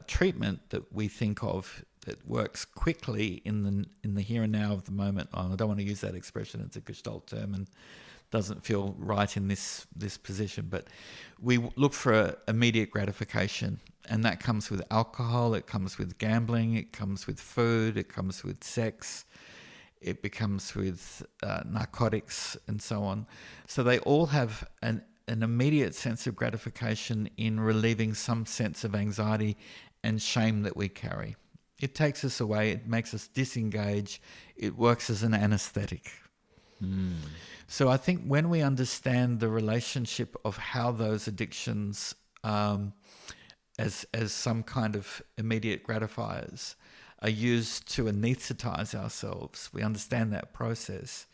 treatment that we think of that works quickly in the here and now of the moment. I don't want to use that expression; it's a gestalt term and doesn't feel right in this position. But we look for immediate gratification, and that comes with alcohol. It comes with gambling. It comes with food. It comes with sex. It becomes with narcotics and so on. So they all have an immediate sense of gratification in relieving some sense of anxiety and shame that we carry. It takes us away. It makes us disengage. It works as an anesthetic. So I think when we understand the relationship of how those addictions, as some kind of immediate gratifiers, are used to anaesthetize ourselves, we understand that process,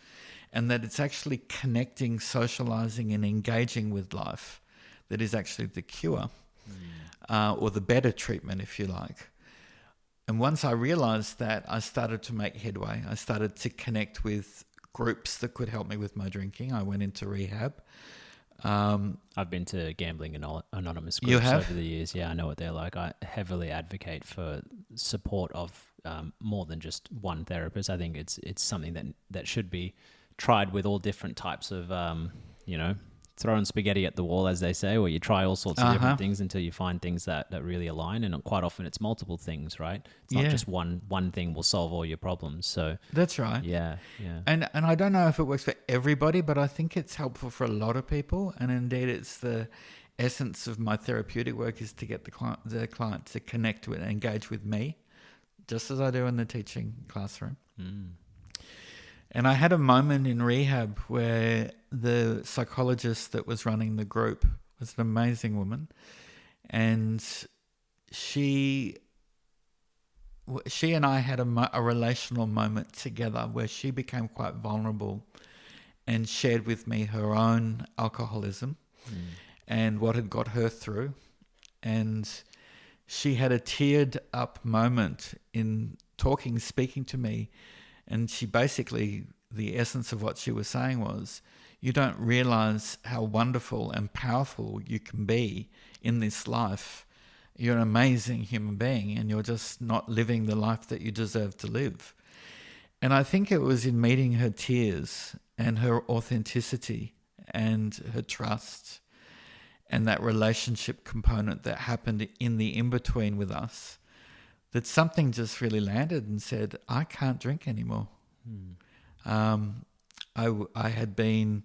and that it's actually connecting, socializing, and engaging with life that is actually the cure, or the better treatment, if you like. And once I realized that, I started to make headway. I started to connect with groups that could help me with my drinking. I went into rehab. I've been to gambling anonymous groups over the years. Yeah, I know what they're like. I heavily advocate for support of more than just one therapist. I think it's something that should be tried with all different types of, throwing spaghetti at the wall, as they say, where you try all sorts of different things until you find things that really align. And quite often it's multiple things, right? It's not just one thing will solve all your problems. So that's right. Yeah. And I don't know if it works for everybody, but I think it's helpful for a lot of people. And indeed, it's the essence of my therapeutic work is to get the client to connect with and engage with me, just as I do in the teaching classroom. And I had a moment in rehab where the psychologist that was running the group was an amazing woman, and she and I had a relational moment together where she became quite vulnerable and shared with me her own alcoholism and what had got her through. And she had a teared up moment in speaking to me. And she basically, the essence of what she was saying was, you don't realize how wonderful and powerful you can be in this life. You're an amazing human being and you're just not living the life that you deserve to live. And I think it was in meeting her tears and her authenticity and her trust and that relationship component that happened in the in-between with us, that something just really landed and said, I can't drink anymore. I had been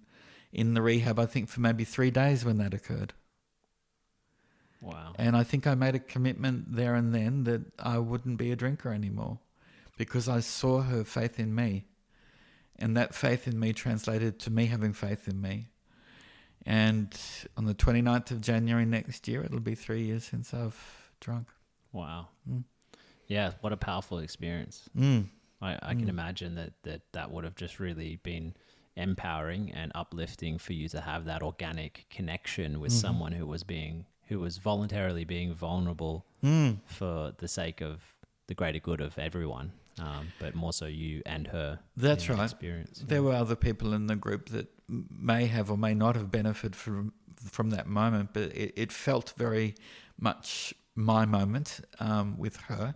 in the rehab, I think, for maybe 3 days when that occurred. Wow. And I think I made a commitment there and then that I wouldn't be a drinker anymore because I saw her faith in me. And that faith in me translated to me having faith in me. And on the 29th of January next year, it'll be 3 years since I've drunk. Wow. Yeah, what a powerful experience. I can imagine that would have just really been empowering and uplifting for you to have that organic connection with someone who was voluntarily being vulnerable for the sake of the greater good of everyone, but more so you and her. That's right. Experience. There were other people in the group that may have or may not have benefited from that moment, but it felt very much my moment with her,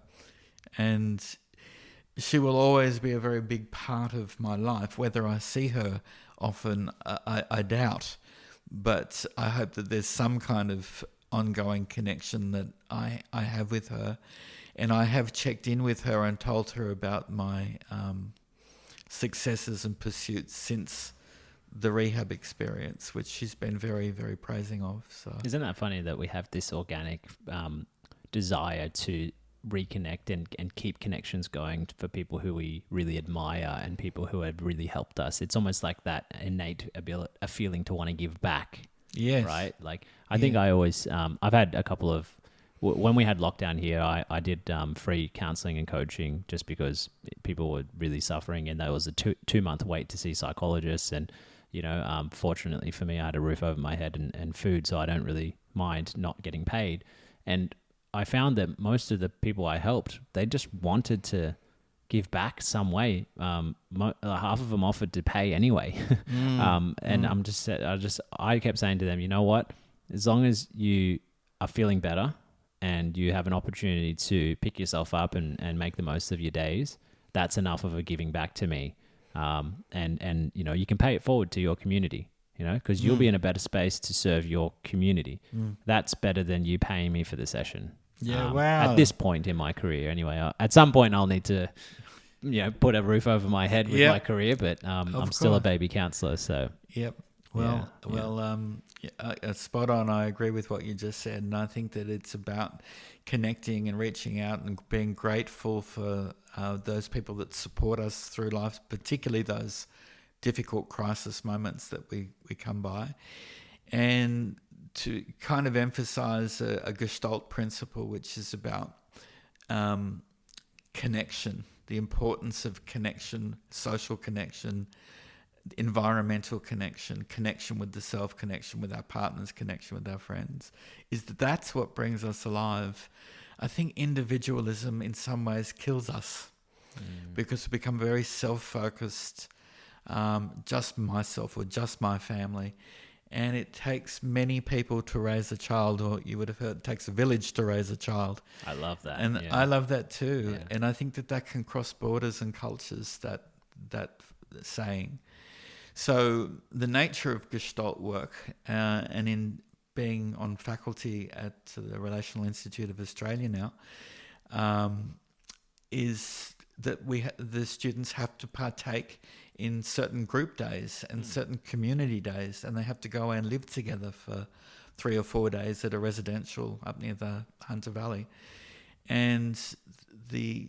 and she will always be a very big part of my life. Whether I see her often, I doubt, but I hope that there's some kind of ongoing connection that I have with her. And I have checked in with her and told her about my successes and pursuits since the rehab experience, which she's been very, very praising of. So isn't that funny that we have this organic desire to reconnect and keep connections going for people who we really admire and people who have really helped us? It's almost like that innate a feeling to want to give back. Yes. Right? Like, I think I always, I've had a couple of, when we had lockdown here, I did free counselling and coaching just because people were really suffering, and there was a 2-month wait to see psychologists. And, fortunately for me, I had a roof over my head and food, so I don't really mind not getting paid. And I found that most of the people I helped, they just wanted to give back some way. Half of them offered to pay anyway. And I kept saying to them, you know what? As long as you are feeling better and you have an opportunity to pick yourself up and make the most of your days, that's enough of a giving back to me. And you can pay it forward to your community, because you'll be in a better space to serve your community. That's better than you paying me for the session. Yeah, wow. At this point in my career, anyway. At some point, I'll need to, put a roof over my head with my career, but I'm still a baby counsellor, so. Yep. Spot on. I agree with what you just said, and I think that it's about connecting and reaching out and being grateful for those people that support us through life, particularly those difficult crisis moments that we come by, and to kind of emphasize a gestalt principle, which is about connection, the importance of connection, social connection, environmental connection with the self, connection with our partners, connection with our friends, that's what brings us alive. I think individualism in some ways kills us because we become very self-focused, just myself or just my family. And it takes many people to raise a child, or you would have heard it takes a village to raise a child. I love that. And I love that too. Yeah. And I think that can cross borders and cultures, that saying. So the nature of Gestalt work, and in being on faculty at the Relational Institute of Australia now, is that the students have to partake in certain group days and certain community days, and they have to go and live together for 3 or 4 days at a residential up near the Hunter Valley. And the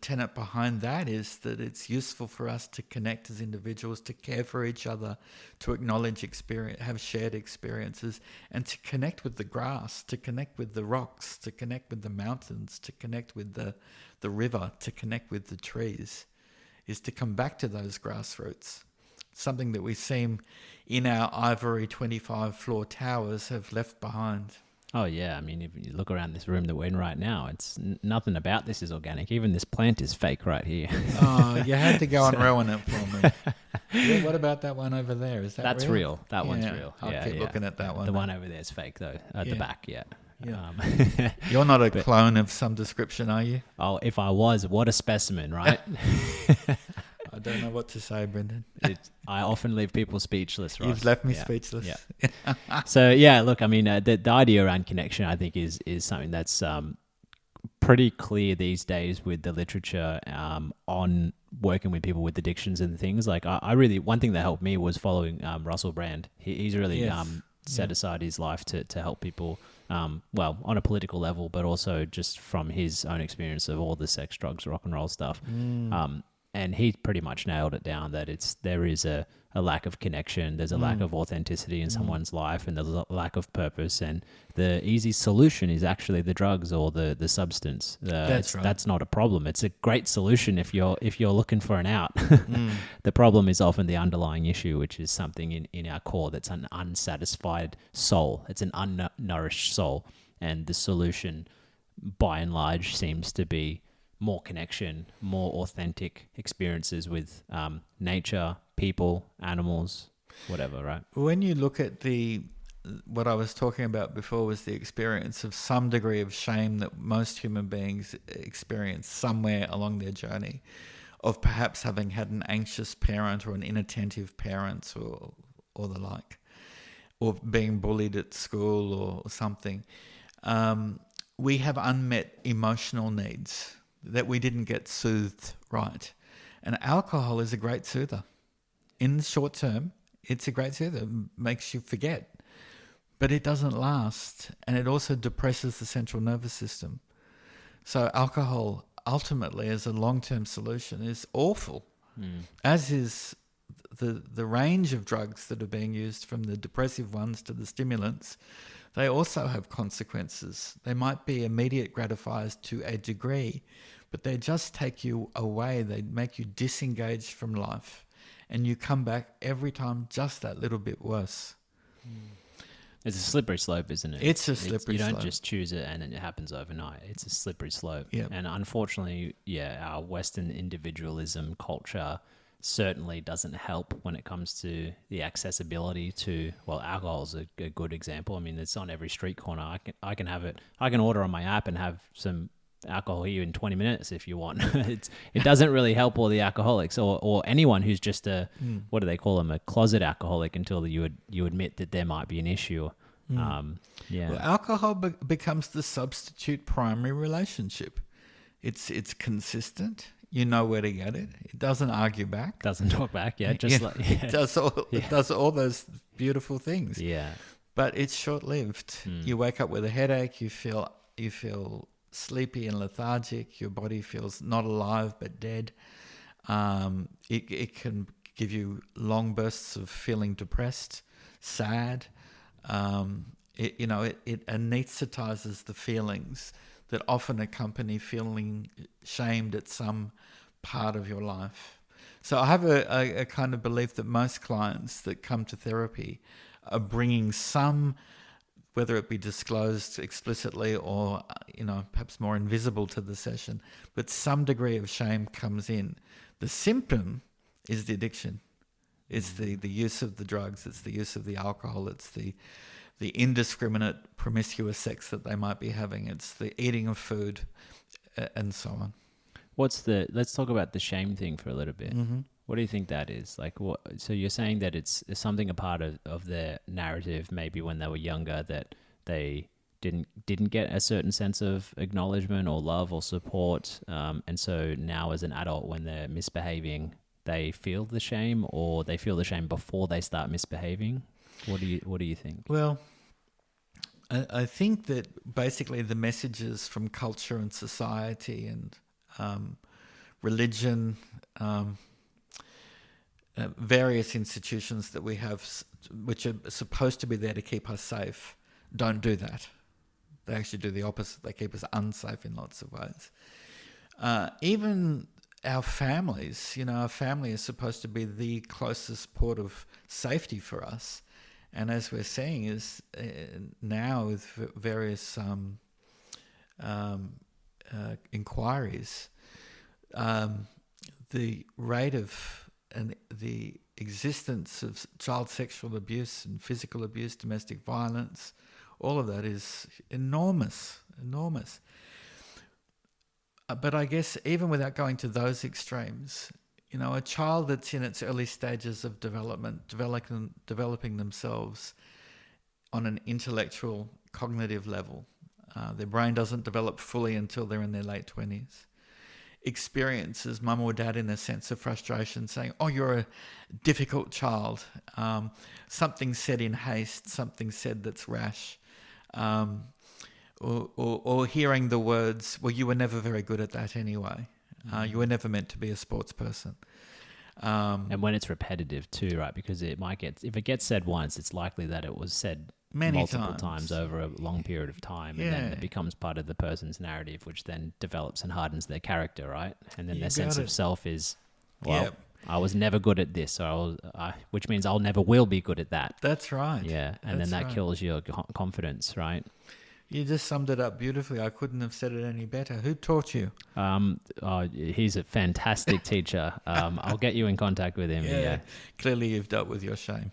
tenet behind that is that it's useful for us to connect as individuals, to care for each other, to acknowledge experience, have shared experiences, and to connect with the grass, to connect with the rocks, to connect with the mountains, to connect with the river, to connect with the trees, is to come back to those grassroots. Something that we seem in our ivory 25-floor towers have left behind. Oh, yeah. I mean, if you look around this room that we're in right now, it's nothing about this is organic. Even this plant is fake right here. Oh, you had to go and ruin it for me. Yeah, what about that one over there? Is that's real? real. That one's real. I'll keep looking at that one. The one over there is fake, though, at the back, yeah. You're not a clone of some description, are you? Oh, if I was, what a specimen, right? I don't know what to say, Brendon. I often leave people speechless, Ross. You've left me Yeah. speechless. Yeah. So yeah, look, I mean, the idea around connection, I think, is something that's pretty clear these days with the literature on working with people with addictions and things. Like I really, one thing that helped me was following Russell Brand. He's really Yes. set aside his life to help people, well, on a political level, but also just from his own experience of all the sex, drugs, rock and roll stuff. And he pretty much nailed it down that there is a lack of connection, there's a lack of authenticity in someone's life, and there's a lack of purpose. And the easy solution is actually the drugs or the substance. That's right. That's not a problem. It's a great solution if you're looking for an out. The problem is often the underlying issue, which is something in our core that's an unsatisfied soul. It's an unnourished soul. And the solution, by and large, seems to be more connection, more authentic experiences with nature, people, animals, whatever, right? When you look at what I was talking about before was the experience of some degree of shame that most human beings experience somewhere along their journey, of perhaps having had an anxious parent or an inattentive parent or the like, or being bullied at school or something. We have unmet emotional needs that we didn't get soothed right. And alcohol is a great soother. In the short term, it's a great soother. It makes you forget. But it doesn't last. And it also depresses the central nervous system. So alcohol, ultimately, as a long-term solution, is awful. As is the range of drugs that are being used, from the depressive ones to the stimulants. They also have consequences. They might be immediate gratifiers to a degree, but they just take you away. They make you disengaged from life, and you come back every time just that little bit worse. It's a slippery slope, isn't it? It's a slippery slope. You don't just choose it and then it happens overnight. It's a slippery slope. Yep. And unfortunately, our Western individualism culture certainly doesn't help when it comes to the accessibility to, well, alcohol is a good example. I mean, it's on every street corner. I can have it. I can order on my app and have some alcohol here in 20 minutes if you want. It doesn't really help all the alcoholics or anyone who's just what do they call them, a closet alcoholic, until you admit that there might be an issue. Well, alcohol becomes the substitute primary relationship. It's consistent. You know where to get it. It doesn't argue back. Doesn't talk back. It does all those beautiful things. Yeah. But it's short-lived. You wake up with a headache. You feel sleepy and lethargic. Your body feels not alive but dead. It can give you long bursts of feeling depressed, sad. It anesthetizes the feelings that often accompany feeling shamed at some part of your life. So I have a kind of belief that most clients that come to therapy are bringing some, whether it be disclosed explicitly or, perhaps more invisible to the session, but some degree of shame comes in. The symptom is the addiction. It's the use of the drugs. It's the use of the alcohol. It's the indiscriminate promiscuous sex that they might be having. It's the eating of food and so on. Let's talk about the shame thing for a little bit. Mm-hmm. What do you think that is? Like, what? So you're saying that it's something a part of their narrative, maybe when they were younger, that they didn't get a certain sense of acknowledgement or love or support, and so now as an adult, when they're misbehaving, they feel the shame, or they feel the shame before they start misbehaving. What do you think? Well, I think that basically the messages from culture and society and religion, various institutions that we have, which are supposed to be there to keep us safe, don't do that. They actually do the opposite. They keep us unsafe in lots of ways. Even our families, our family is supposed to be the closest port of safety for us. And as we're seeing is now with various inquiries, the rate of and the existence of child sexual abuse and physical abuse, domestic violence, all of that is enormous. But I guess even without going to those extremes, a child that's in its early stages of development, developing themselves on an intellectual, cognitive level. Their brain doesn't develop fully until they're in their late 20s. Experiences mum or dad in a sense of frustration saying, oh, you're a difficult child. Something said in haste, something said that's rash. Or hearing the words, well, you were never very good at that anyway. You were never meant to be a sports person. And when it's repetitive too, right? Because if it gets said once, it's likely that it was said multiple times over a long period of time. And then it becomes part of the person's narrative, which then develops and hardens their character, right? And then their sense of self is, I was never good at this, which means I'll never will be good at that. That's right. Yeah, and then that kills your confidence, right? You just summed it up beautifully. I couldn't have said it any better. Who taught you? He's a fantastic teacher. I'll get you in contact with him. Yeah. Clearly you've dealt with your shame.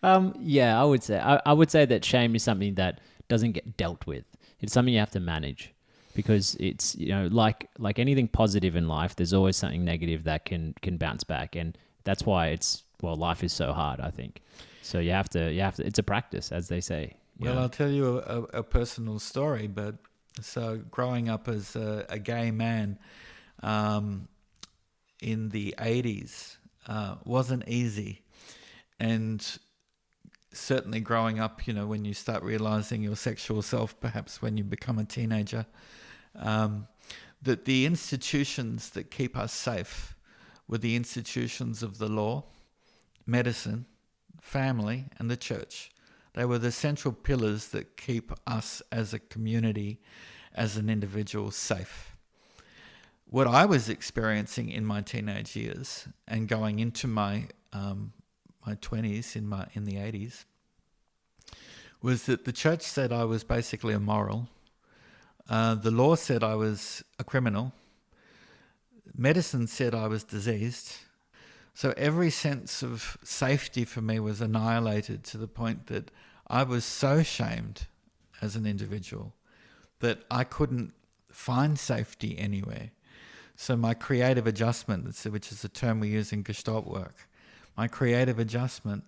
I would say. I would say that shame is something that doesn't get dealt with. It's something you have to manage, because it's, like anything positive in life, there's always something negative that can bounce back, and that's why life is so hard, I think. So you have to. It's a practice, as they say. Well, I'll tell you a personal story. But so growing up as a gay man in the 80s wasn't easy. And certainly growing up, when you start realizing your sexual self, perhaps when you become a teenager, that the institutions that keep us safe were the institutions of the law, medicine, family, and the church. They were the central pillars that keep us as a community, as an individual, safe. What I was experiencing in my teenage years and going into my 20s in the 80s was that the church said I was basically immoral. The law said I was a criminal. Medicine said I was diseased. So every sense of safety for me was annihilated, to the point that I was so shamed as an individual that I couldn't find safety anywhere. So my creative adjustment, which is a term we use in gestalt work, my creative adjustment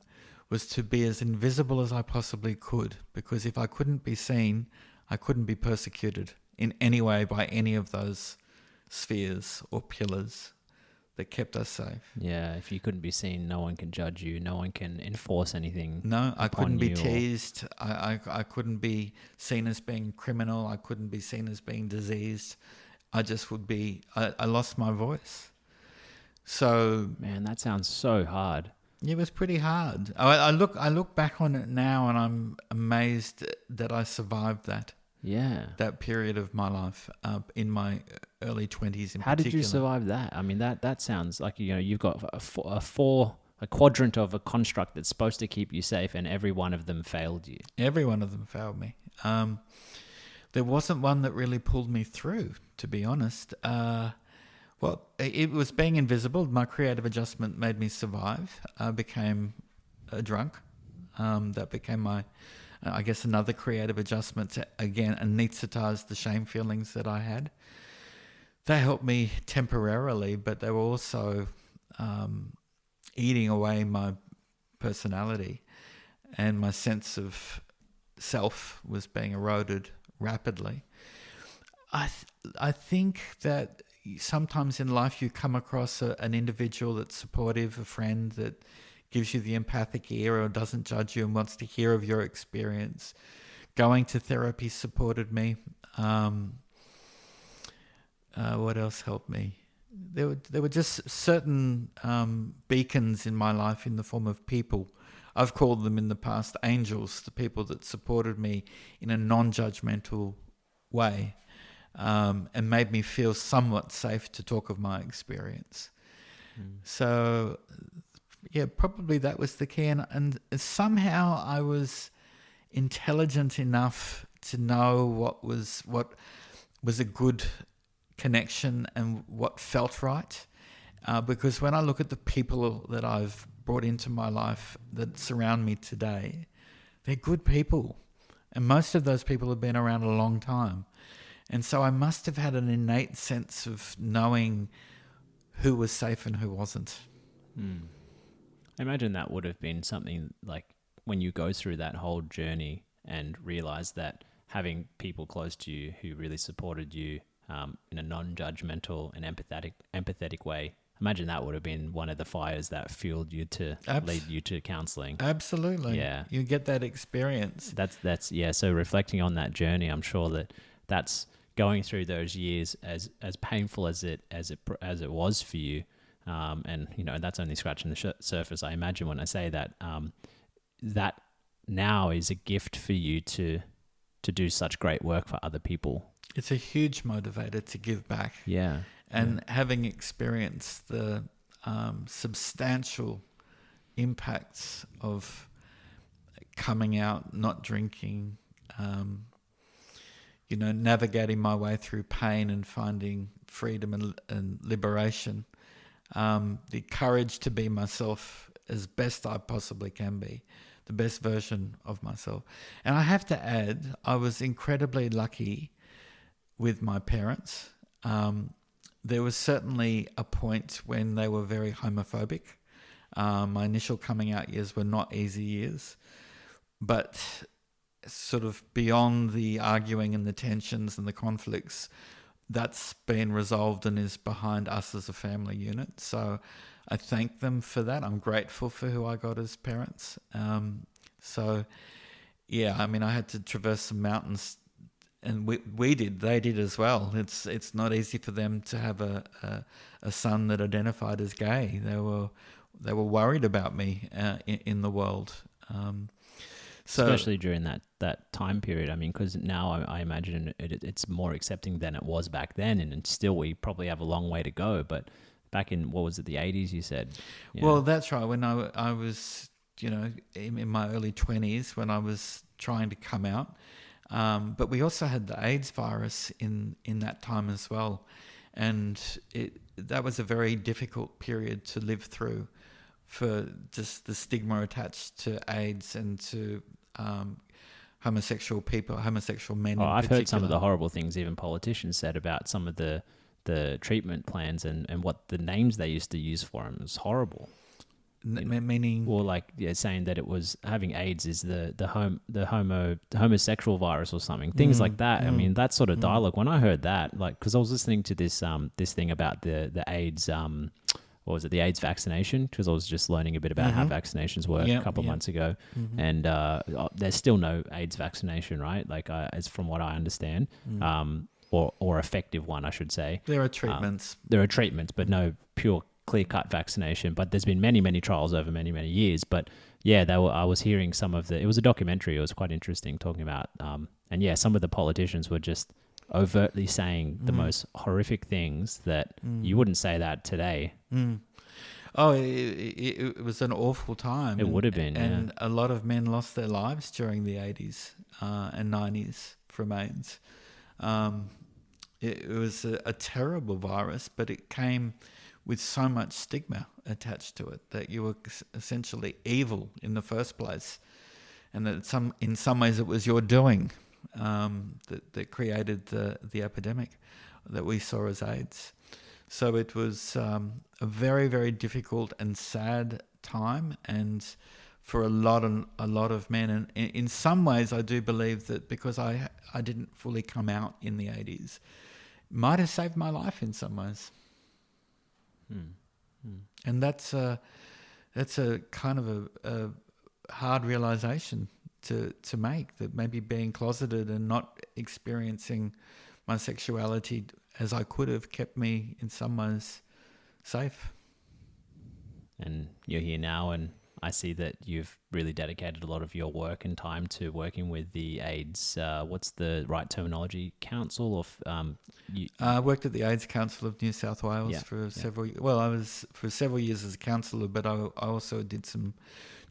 was to be as invisible as I possibly could, because if I couldn't be seen, I couldn't be persecuted in any way by any of those spheres or pillars that kept us safe. Yeah, if you couldn't be seen, no one can judge you. No one can enforce anything. No, I couldn't be teased. I couldn't be seen as being criminal. I couldn't be seen as being diseased. I just would be. I lost my voice. So, man, that sounds so hard. It was pretty hard. I look back on it now, and I'm amazed that I survived that. Yeah. That period of my life, in my early 20s in particular. How did you survive that? I mean, that sounds like, you've got a quadrant of a construct that's supposed to keep you safe, and every one of them failed you. Every one of them failed me. There wasn't one that really pulled me through, to be honest. Well, it was being invisible. My creative adjustment made me survive. I became a drunk. That became my... I guess another creative adjustment to, again, anesthetize the shame feelings that I had. They helped me temporarily, but they were also eating away my personality, and my sense of self was being eroded rapidly. I think that sometimes in life you come across an individual that's supportive, a friend that gives you the empathic ear or doesn't judge you and wants to hear of your experience. Going to therapy supported me. What else helped me? There were just certain beacons in my life in the form of people. I've called them in the past angels, the people that supported me in a non-judgemental way, and made me feel somewhat safe to talk of my experience. So... yeah, probably that was the key. And somehow I was intelligent enough to know what was a good connection and what felt right. Because when I look at the people that I've brought into my life that surround me today, they're good people. And most of those people have been around a long time. And so I must have had an innate sense of knowing who was safe and who wasn't. I imagine that would have been something like when you go through that whole journey and realize that having people close to you who really supported you in a non-judgmental and empathetic way, imagine that would have been one of the fires that fueled you to lead you to counselling. Absolutely. Yeah. You get that experience. That's yeah. So reflecting on that journey, I'm sure that's going through those years as painful as it was for you. And that's only scratching the surface. I imagine when I say that, that now is a gift for you to do such great work for other people. It's a huge motivator to give back. Yeah. And having experienced the substantial impacts of coming out, not drinking, navigating my way through pain and finding freedom and liberation, the courage to be myself as best I possibly can be, the best version of myself. And I have to add, I was incredibly lucky with my parents. There was certainly a point when they were very homophobic. My initial coming out years were not easy years, but sort of beyond the arguing and the tensions and the conflicts, that's been resolved and is behind us as a family unit. So I thank them for that. I'm grateful for who I got as parents. I had to traverse some mountains, and they did as well. It's not easy for them to have a son that identified as gay. They were worried about me in the world. Especially during that time period. I mean, because now I imagine it's more accepting than it was back then, and still we probably have a long way to go. But back in, what was it, the 80s, you said? Yeah. Well, that's right. When I was, in my early 20s, when I was trying to come out. But we also had the AIDS virus in that time as well. And that was a very difficult period to live through for just the stigma attached to AIDS and to homosexual people, homosexual men in particular. I've heard some of the horrible things even politicians said about some of the treatment plans and what the names they used to use for them. It was horrible. Meaning? Well, saying that it was having AIDS is the homosexual virus or something, things like that. I mean, that sort of dialogue. When I heard that, because I was listening to this thing about the AIDS, what was it, the AIDS vaccination? Because I was just learning a bit about how vaccinations work a couple of months ago, and there's still no AIDS vaccination, right? As from what I understand, or effective one, I should say. There are treatments. There are treatments, but no pure clear-cut vaccination. But there's been many, many trials over many, many years. But yeah, I was hearing some of it was a documentary. It was quite interesting talking about, some of the politicians were just overtly saying the most horrific things that you wouldn't say that today. Oh, it was an awful time. It would have been, and a lot of men lost their lives during the 80s and 90s from AIDS. It was a terrible virus, but it came with so much stigma attached to it that you were essentially evil in the first place, and that in some ways it was your doing that created the epidemic that we saw as AIDS. So it was a very, very difficult and sad time, and for a lot of men. And in some ways, I do believe that because I didn't fully come out in the 80s, might have saved my life in some ways. And that's a kind of a hard realization to make, that maybe being closeted and not experiencing my sexuality as I could have kept me in some ways safe. And you're here now, and I see that you've really dedicated a lot of your work and time to working with the AIDS. What's the right terminology? Council of? I worked at the AIDS Council of New South Wales for several. Well, I was for several years as a counsellor, but I also did some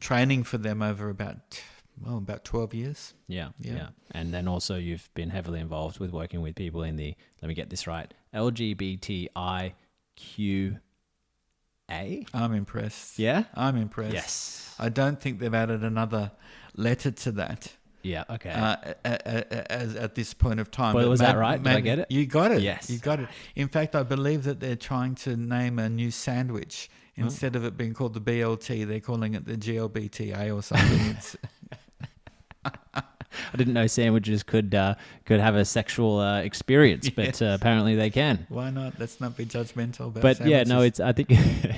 training for them over about 12 years. Yeah. And then also you've been heavily involved with working with people in the, let me get this right, LGBTIQA. I'm impressed. Yeah? I'm impressed. Yes. I don't think they've added another letter to that. Yeah. Okay. At this point of time. Well, But was that right? Did I get it? You got it. Yes. You got it. In fact, I believe that they're trying to name a new sandwich. Instead of it being called the BLT, they're calling it the GLBTA or something. It's I didn't know sandwiches could have a sexual experience, but apparently they can. Why not? Let's not be judgmental about But sandwiches. yeah, no, I think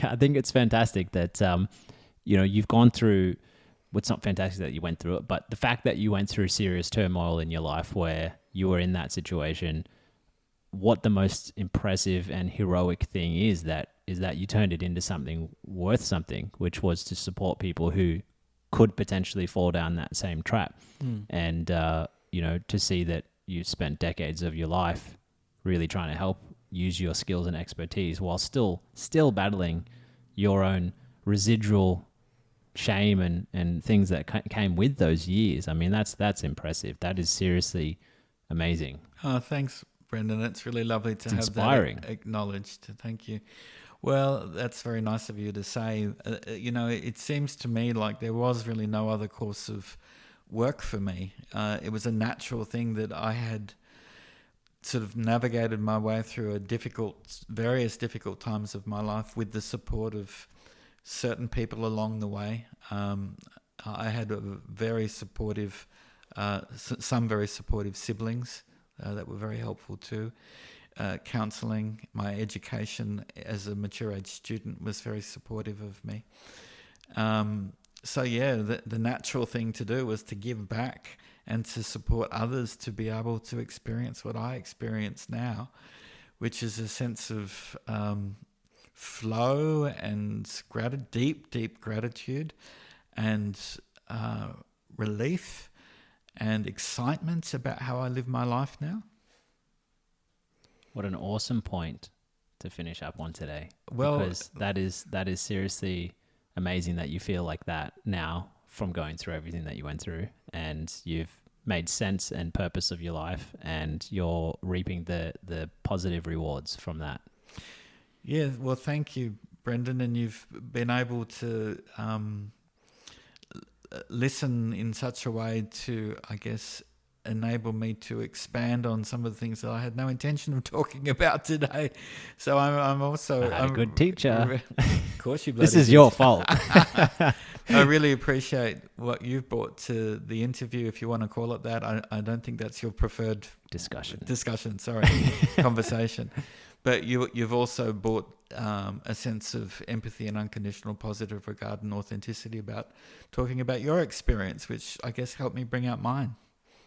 I think it's fantastic that you've gone through. Well, it's not fantastic that you went through it, but the fact that you went through serious turmoil in your life where you were in that situation, what the most impressive and heroic thing is that you turned it into something worth something, which was to support people who could potentially fall down that same trap. And, to see that you spent decades of your life really trying to help use your skills and expertise while still battling your own residual shame and things that came with those years. I mean, that's impressive. That is seriously amazing. Oh, thanks, Brendon. It's really lovely to have inspiring. that acknowledged. Thank you. Well, that's very nice of you to say. It seems to me like there was really no other course of work for me. It was a natural thing that I had sort of navigated my way through various difficult times of my life with the support of certain people along the way. I had some very supportive siblings that were very helpful too. Counselling, my education as a mature age student was very supportive of me. The natural thing to do was to give back and to support others to be able to experience what I experience now, which is a sense of flow and deep gratitude and relief and excitement about how I live my life now. What an awesome point to finish up on today. Well, because that is seriously amazing that you feel like that now from going through everything that you went through, and you've made sense and purpose of your life, and you're reaping the positive rewards from that. Yeah, well, thank you, Brendon, and you've been able to listen in such a way to, I guess, enable me to expand on some of the things that I had no intention of talking about today. So I'm also... I'm a good teacher. Of course you bloody This is did. your fault. I really appreciate what you've brought to the interview, if you want to call it that. I don't think that's your preferred... Discussion, sorry. Conversation. But you've also brought a sense of empathy and unconditional positive regard and authenticity about talking about your experience, which I guess helped me bring out mine.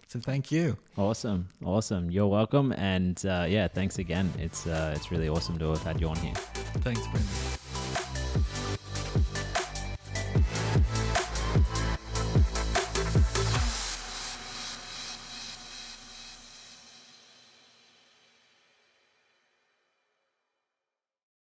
So thank you. Awesome. You're welcome. And thanks again. It's really awesome to have had you on here. Thanks, Brendon.